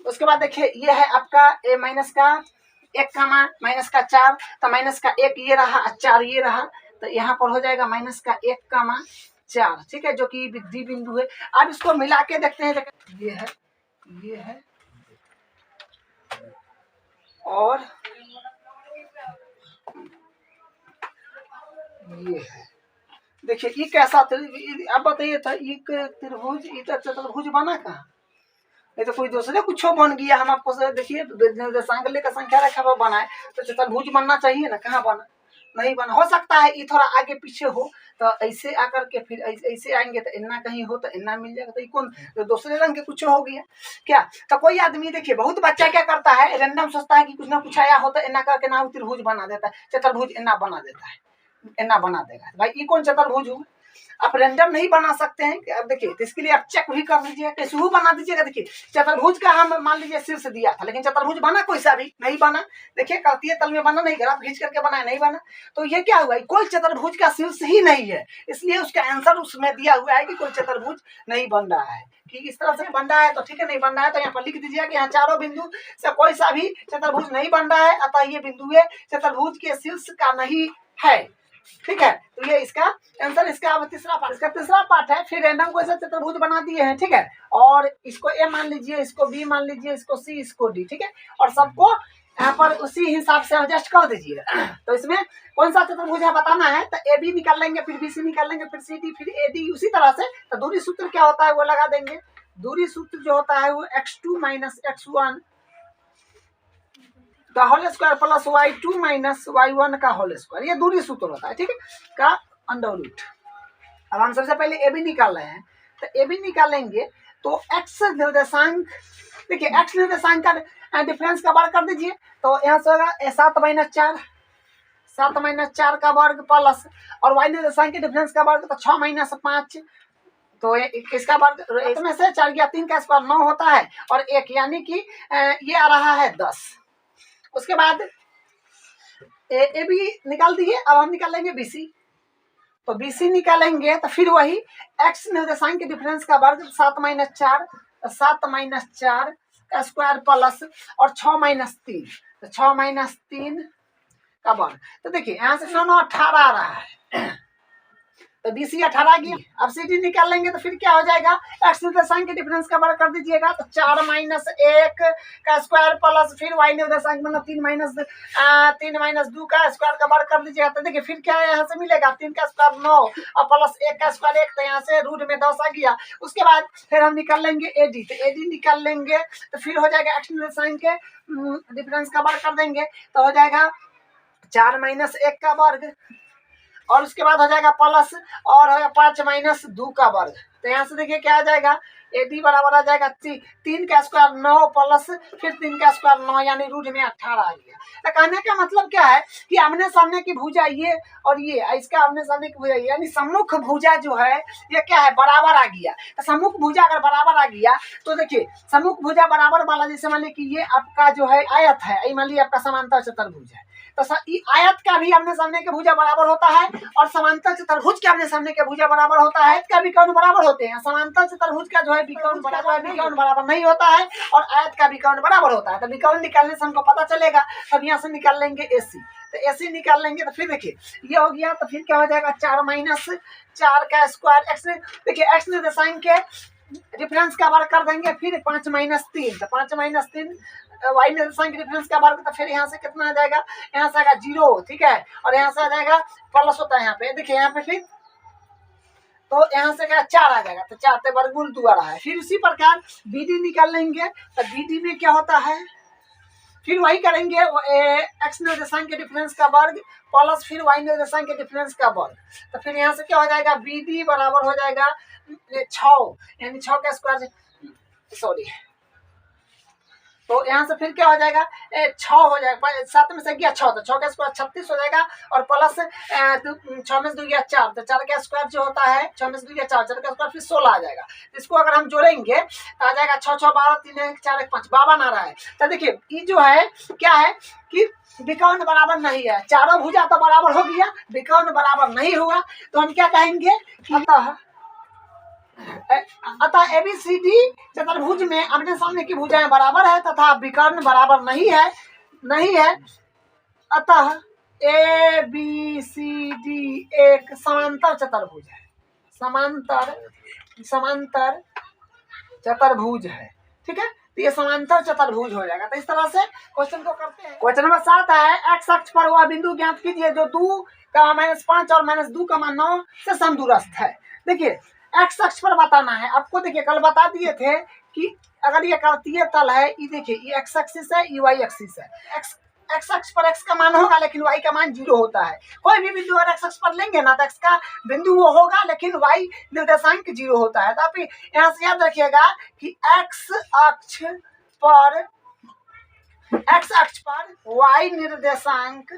उसके बाद देखिए ये है आपका ए माइनस का 1 का माइनस का 4, तो माइनस का 1 ये रहा, 4 ये रहा, तो यहाँ पर हो जाएगा -1,4, ठीक है, जो कि डी बिंदु है। अब इसको मिला के देखते हैं, ये है और ये है। देखिए ये कैसा, अब बताइए था, ये त्रिभुज, ये चतुर्भुज बना कहाँ, ये तो कोई दूसरे कुछ बन गया। हम आपको देखिए निर्देशांक का संख्या रेखा पर बना है, तो चतुर्भुज बनना चाहिए ना, कहाँ बना, नहीं बना। हो सकता है ये थोड़ा आगे पीछे हो, तो ऐसे आकर के फिर ऐसे आएंगे, तो इतना कहीं हो तो इतना मिल जाएगा, तो ये कौन, तो दूसरे रंग के कुछ हो गया क्या। तो कोई आदमी देखिए, बहुत बच्चा क्या करता है, रैंडम सोचता है कि कुछ ना कुछ आया हो, तो इतना करके ना त्रिभुज बना देता है, चतुर्भुज इतना बना देता है, इतना बना देगा। भाई ये कौन चतुर्भुज हुआ, आप रैंडम नहीं बना सकते हैं। अब देखिए, तो इसके लिए आप चेक भी कर लीजिए, कैसे बना दीजिएगा। देखिए चतुर्भुज का हम मान लीजिए शीर्ष दिया था, लेकिन चतुर्भुज बना कोई सा भी नहीं बना। देखिए कहती है तल में बना नहीं, ग्राफ खींच करके बनाया नहीं बना, तो ये क्या हुआ, कोई चतुर्भुज का शीर्ष ही नहीं है, इसलिए उसका आंसर उसमें दिया हुआ है कि कोई चतुर्भुज नहीं बन रहा है। कि इस तरह से बन रहा है तो ठीक है, नहीं बन रहा है तो यहाँ पर लिख दीजिए कि यहाँ चारों बिंदु से कोई सा भी चतुर्भुज नहीं बन रहा है, अतः ये बिंदु चतुर्भुज के शीर्ष का नहीं है, ठीक है। तो ये इसका आंसर, इसका तीसरा पार्ट, इसका तीसरा पार्ट है। फिर रैंडम को ऐसा चतुर्भुज बना दिए हैं, ठीक है, और इसको ए मान लीजिए, इसको बी मान लीजिए, इसको सी, इसको डी, ठीक है, और सबको यहाँ पर उसी हिसाब से एडजस्ट कर दीजिए। तो इसमें कौन सा चतुर्भुज है बताना है, तो ए बी निकाल लेंगे, फिर बी सी निकाल लेंगे, फिर सी डी, फिर ए डी, उसी तरह से। तो दूरी सूत्र क्या होता है वो लगा देंगे। दूरी सूत्र जो होता है वो x2 - x1 का whole square plus y2 - y1 का होल स्क्वायर, ये दूरी सूत्र होता है, ठीक है, का अंडर रूट। अब हम सबसे पहले ए बी निकाल रहे हैं, तो ए बी निकालेंगे तो x निर्देशांक, देखिए x निर्देशांक का डिफरेंस का वर्ग कर दीजिए, तो यहाँ से होगा 7 - 4 का वर्ग प्लस, और y निर्देशांक के डिफरेंस का वर्ग तो 6 - 5, तो इसका वर्ग, इसमें से 4 या 3 का स्क्वायर 9 होता है, और 1 यानी कि ये आ रहा है 10। उसके बाद ए बी निकाल दिए, अब हम निकाल लेंगे BC, तो BC निकालेंगे तो फिर वही x निर्देशांक के डिफरेंस का वर्ग 7 - 4 का स्क्वायर प्लस, और 6 - 3, तो 6 - 3 का वर्ग। तो देखिए यहाँ से 9 18 आ रहा है, तो BC 18 की। अब CD निकाल लेंगे तो फिर क्या हो जाएगा, x निर्देशांक के डिफरेंस का वर्ग कर दीजिएगा, तो 4 - 1 का स्क्वायर प्लस, फिर y निर्देशांक मतलब 3 - 2 का स्क्वायर का वर्ग कर दीजिएगा। तो देखिए फिर क्या यहाँ से मिलेगा, 3 का स्क्वायर 9 और प्लस 1 का स्क्वायर 1, तो यहाँ से रूट में 10 आ गया। उसके बाद फिर हम निकाल लेंगे AD, तो AD निकाल लेंगे तो फिर हो जाएगा x निर्देशांक के डिफरेंस का वर्ग कर देंगे, तो हो जाएगा 4 - 1 का वर्ग, और उसके बाद हो जाएगा प्लस, और हो 5 - 2 का वर्ग। तो यहाँ से देखिए क्या आ जाएगा, AD बराबर आ जाएगा 3 का स्क्वायर 9 प्लस फिर 3 का स्क्वायर 9, यानी रूट में 18 आ गया। तो कहने का मतलब क्या है कि आमने सामने की भुजा ये और ये, इसका आमने सामने की भुजा यानी सम्मुख भुजा जो है ये क्या है, बराबर आ गया। तो सम्मुख भुजा अगर बराबर आ गया तो देखिए सम्मुख भुजा बराबर वाला, जैसे मान लीजिए कि ये आपका जो है आयत है, मान लीजिए आपका समांतर चतुर्भुज है, तो आयत का भी आमने सामने के भुजा बराबर होता है, और समांतर चतुर्भुज के आमने सामने के भुजा बराबर होता है। आयत का विकर्ण बराबर होते हैं, समांतर चतुर्भुज का जो है विकर्ण बराबर नहीं होता है, और आयत का विकर्ण बराबर होता है। तो विकर्ण निकालने से हमको पता चलेगा, तब यहाँ से निकाल लेंगे AC, तो AC निकाल लेंगे तो फिर देखिए ये हो गया, तो फिर क्या हो जाएगा 4 - 4 का स्क्वायर x, देखिए x निर्देशांक के डिफरेंस का वर्ग कर देंगे, फिर 5 - 3, तो 5 - 3 y निर्देशांक के डिफरेंस का वर्ग, तो फिर यहाँ से कितना आ जाएगा, यहाँ से आएगा 0, ठीक है, और यहाँ से आ जाएगा प्लस होता है यहाँ पे, देखिए यहाँ पे फिर, तो यहाँ से क्या 4 आ जाएगा, तो 4 वर्गमूल 2 आ रहा है। फिर उसी प्रकार BD निकाल लेंगे, तो BD में क्या होता है, फिर वही करेंगे x निर्देशांक के डिफरेंस का वर्ग प्लस फिर y निर्देशांक के डिफरेंस का वर्ग, तो फिर यहाँ से क्या हो जाएगा, BD बराबर हो जाएगा 6, यानी 6 का स्क्वायर, सॉरी तो यहाँ से फिर क्या हो जाएगा, 6 हो जाएगा, 7 में से गया 6, तो 6 का स्क्वायर 36 हो जाएगा, और प्लस 6 में से 2 गया 4, तो 4 का स्क्वायर जो होता है 6 में से 2 गया 4, 4 का स्क्वायर फिर 16 आ जाएगा। इसको अगर हम जोड़ेंगे तो आ जाएगा 6 6 12 3 1 4 1 5 52 आ रहा है। तो देखिए ये जो है क्या है कि विकर्ण बराबर नहीं है, चारों भुजा तो बराबर हो गया, विकर्ण बराबर नहीं हुआ, तो हम क्या कहेंगे, अतः एबीसीडी चतुर्भुज में अपने सामने की भुजाएं बराबर है तथा विकर्ण बराबर नहीं है, अतः एबीसीडी एक समांतर चतुर्भुज है, समांतर चतुर्भुज है। ठीक है, तो ये समांतर चतुर्भुज हो जाएगा। तो इस तरह से क्वेश्चन को करते हैं। क्वेश्चन नंबर 7 है, एक्स अक्ष पर वह बिंदु ज्ञात कीजिए जो 2, -5 और -2, 9 से समदूरस्थ है। देखिए एक्स अक्ष पर बताना है आपको। देखिए कल बता दिए थे कि अगर ये कार्तीय तल है, ये देखिए ये एक्स एक्सिस है, ये वाई एक्सिस है। एक्स अक्ष पर एक्स का मान होगा लेकिन वाई का मान 0 होता है। कोई भी बिंदु अगर एक्स अक्ष पर लेंगे ना तो एक्स का बिंदु वो होगा लेकिन वाई निर्देशांक 0 होता है। तो आप यहाँ से याद रखिएगा कि एक्स अक्ष पर वाई निर्देशांक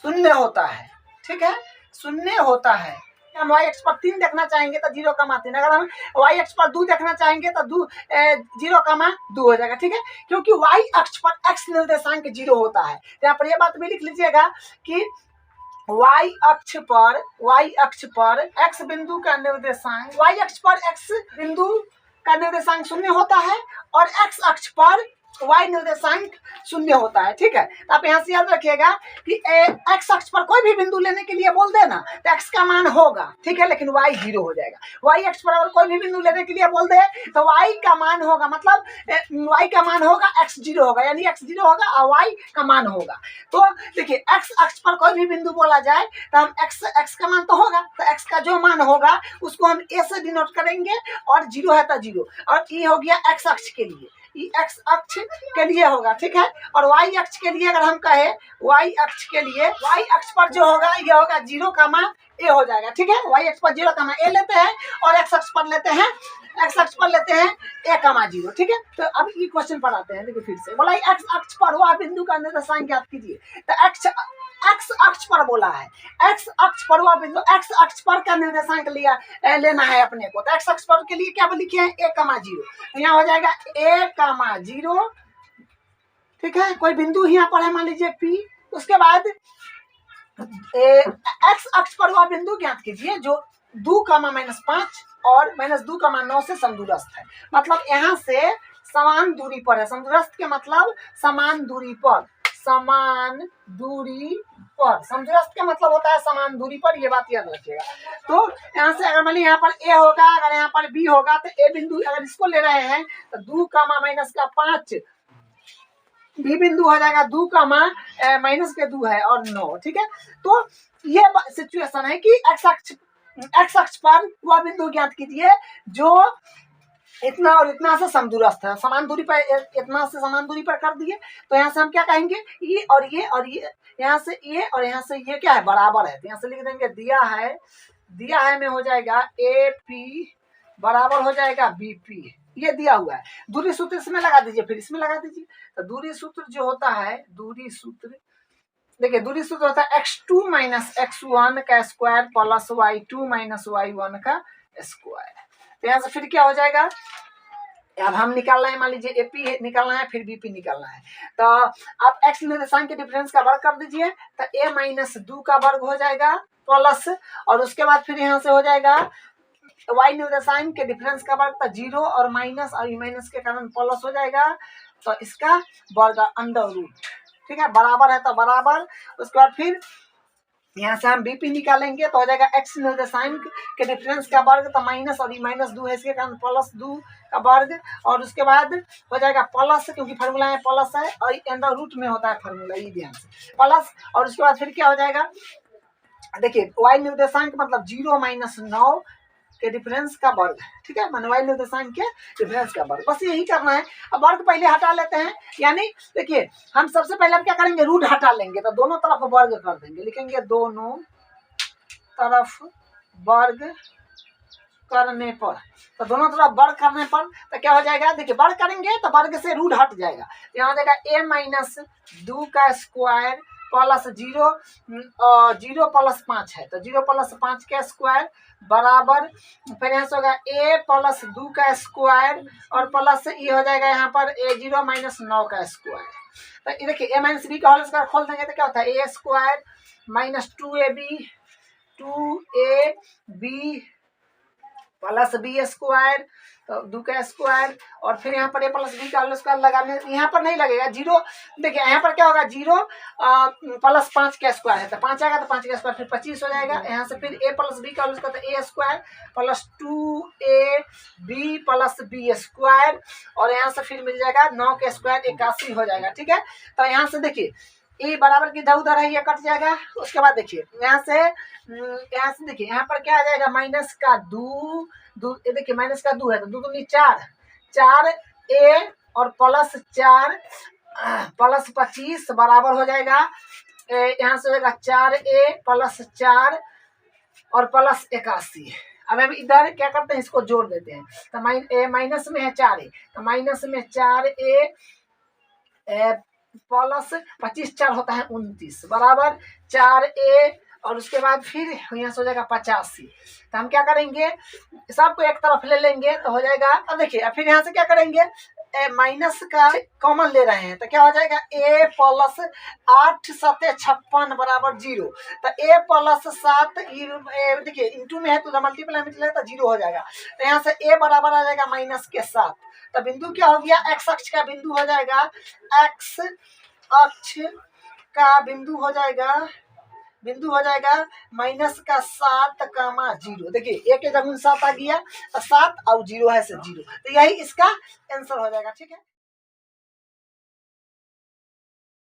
0 होता है। ठीक है, 0 होता है। हम वाई एक्स पर 3 देखना चाहेंगे तो 0,3, अगर हम वाई एक्स पर 2 देखना चाहेंगे तो 0,2 हो जाएगा। ठीक है, क्योंकि वाई अक्ष पर एक्स निर्देशांक 0 होता है। तो यहाँ पर ये बात भी लिख लीजिएगा कि वाई अक्ष पर एक्स बिंदु का निर्देशांक, वाई अक्ष पर एक्स बिंदु का निर्देशांक 0 होता है और एक्स अक्ष पर वाई निर्देशांक 0 होता है। ठीक है, तो आप यहाँ से याद रखिएगा कि एक्स अक्ष पर कोई भी बिंदु लेने के लिए बोल देना तो एक्स का मान होगा, ठीक है, लेकिन वाई 0 हो जाएगा। वाई अक्ष पर अगर कोई भी बिंदु लेने के लिए बोल दे तो वाई का मान होगा, मतलब वाई का मान होगा, एक्स 0 होगा, यानी एक्स 0 होगा और वाई का मान होगा। तो देखिए एक्स अक्ष पर कोई भी बिंदु बोला जाए तो हम एक्स का मान तो होगा, तो एक्स का जो मान होगा उसको हम ए से डिनोट करेंगे और 0 है तो 0, और ये हो गया एक्स अक्ष के लिए, एक्स अक्ष के लिए होगा। ठीक है, और वाई अक्ष के लिए अगर हम कहे, वाई अक्ष के लिए वाई अक्ष पर जो होगा ये होगा 0, ए हो जाएगा। ठीक है, वाई अक्ष पर 0, ए लेते हैं और एक्स अक्ष पर लेते हैं ए, 0। ठीक है, तो अब ये क्वेश्चन पर आते हैं। देखिए फिर से बोला एक्स अक्ष पर वह बिंदु का निर्देशांक ज्ञात कीजिए। तो एक्स अक्ष पर बोला है, एक्स अक्ष पर वह बिंदु, एक्स अक्ष पर का निर्देशांक लेना है अपने को। तो एक्स अक्ष पर के लिए क्या लिखे हैं, ए, 0, यहाँ हो जाएगा ए, 0। ठीक है, कोई बिंदु यहाँ पर है, मान लीजिए पी। उसके बाद एक्स अक्ष पर वह बिंदु ज्ञात कीजिए जो 2, -5 और -2, 9 से समदूरस्थ है। मतलब यहाँ से समान दूरी पर है। समदूरस्थ के मतलब समान दूरी पर, समदूरस्थ का मतलब होता है समान दूरी पर, ये बात याद रखिएगा। तो यहाँ से अगर मान लीजिए यहाँ पर ए होगा, अगर यहाँ पर बी होगा, तो ए बिंदु अगर इसको ले रहे हैं तो 2, -5 बी बिंदु हो जाएगा 2, -2 है और 9। ठीक है, तो ये सिचुएशन है कि एक्स अक्ष पर वह बिंदु ज्ञात कीजिए जो इतना और इतना से समदूरस्थ है। समान दूरी पर, इतना से समान दूरी पर कर दिए, तो यहाँ से हम क्या कहेंगे, ये और ये, यहाँ से ये और यहाँ से ये क्या है, बराबर है। तो यहाँ से लिख देंगे दिया है में हो जाएगा ए पी बराबर हो जाएगा बी पी, ये दिया हुआ है। दूरी सूत्र इसमें लगा दीजिए, फिर इसमें लगा दीजिए। तो दूरी सूत्र जो होता है, देखिए दूरी सूत्र होता है x2 - x1 का स्क्वायर प्लस y2 - y1 का स्क्वायर। तो यहाँ से फिर क्या हो जाएगा, अब हम निकाल रहे हैं, मान लीजिए एपी निकालना है, फिर बीपी निकालना है। तो आप एक्स निर्देशांक के डिफरेंस का वर्ग कर दीजिए, तो a - 2 का वर्ग हो जाएगा प्लस, और उसके बाद फिर यहाँ से हो जाएगा y निर्देशांक के डिफरेंस का वर्ग, तो 0 और माइनस, और माइनस के कारण प्लस हो जाएगा, तो इसका वर्ग अंडर रूट। ठीक है, बराबर है तो बराबर। उसके बाद फिर यहाँ से हम बीपी निकालेंगे तो हो जाएगा एक्स निर्देशांक के डिफरेंस का वर्ग, तो माइनस, और -2 है इसके कारण +2 का वर्ग, और उसके बाद हो जाएगा प्लस, क्योंकि फार्मूला में प्लस है और अंडर रूट में होता है फार्मूला, ये ध्यान से प्लस। और उसके बाद फिर क्या हो जाएगा, देखिए वाई निर्देशांक मतलब 0 - 9 के डिफरेंस का वर्ग। ठीक है, मान वाई निर्देशांक के डिफरेंस का वर्ग, बस यही करना है। अब वर्ग पहले हटा लेते हैं, यानी देखिए हम सबसे पहले अब क्या करेंगे, रूट हटा लेंगे, तो दोनों तरफ वर्ग कर देंगे, लिखेंगे दोनों तरफ वर्ग करने पर, तो दोनों तरफ वर्ग करने पर तो क्या हो जाएगा, देखिए वर्ग करेंगे तो वर्ग से रूट हट जाएगा, यहाँ जाएगा a माइनस 2 का स्क्वायर प्लस 0 प्लस 5 है तो 0 प्लस 5 का स्क्वायर बराबर, फिर यहाँ से होगा a प्लस 2 का स्क्वायर और प्लस ये हो जाएगा यहाँ पर a0 माइनस 9 का स्क्वायर। तो ये देखिए a माइनस बी का होल स्क्वायर खोल देंगे तो क्या होता है a square minus 2ab plus b square तो 2 का स्क्वायर और फिर यहाँ पर a प्लस बी का होल स्क्वायर लगाने, यहाँ पर नहीं लगेगा जीरो, देखिए यहाँ पर क्या होगा 0 प्लस 5 का स्क्वायर है तो 5 आएगा तो 5 का स्क्वायर फिर 25 हो जाएगा, यहाँ से फिर a प्लस बी का होल स्क्वायर तो a square plus 2ab plus b square और यहाँ से फिर मिल जाएगा 9 का स्क्वायर 81 हो जाएगा। ठीक है, तो यहाँ से देखिए ए बराबर की इधर उधर है ये कट जाएगा, उसके बाद देखिए यहाँ से देखिए यहाँ पर क्या आ जाएगा माइनस का 2 देखिए माइनस का 2 है तो 2 दूनी 4 a और प्लस 4 प्लस 25 बराबर हो जाएगा यहाँ से होगा 4a प्लस 4 और प्लस 81। अब हम इधर क्या करते हैं इसको जोड़ देते हैं तो माइनस में है 4a तो माइनस में 4a प्लस 25 4 होता है 29 बराबर 4a और उसके बाद फिर यहाँ से हो जाएगा 85। तो हम क्या करेंगे सबको एक तरफ ले लेंगे तो हो जाएगा, अब देखिए फिर यहाँ से क्या करेंगे माइनस का कॉमन ले रहे हैं तो क्या हो जाएगा a प्लस 8 7 56 बराबर 0 तो a प्लस 7 देखिए इंटू में है तो मल्टीप्लाई में चलेगा तो 0 हो जाएगा तो यहाँ से a बराबर आ जाएगा माइनस के 7 तो बिंदु क्या हो गया x अक्ष का बिंदु हो जाएगा, x अक्ष का बिंदु हो जाएगा माइनस का 7 कामा 0, देखिए एक जगह 7 आ गया तो 7 और 0 है से 0 तो यही इसका आंसर हो जाएगा। ठीक है।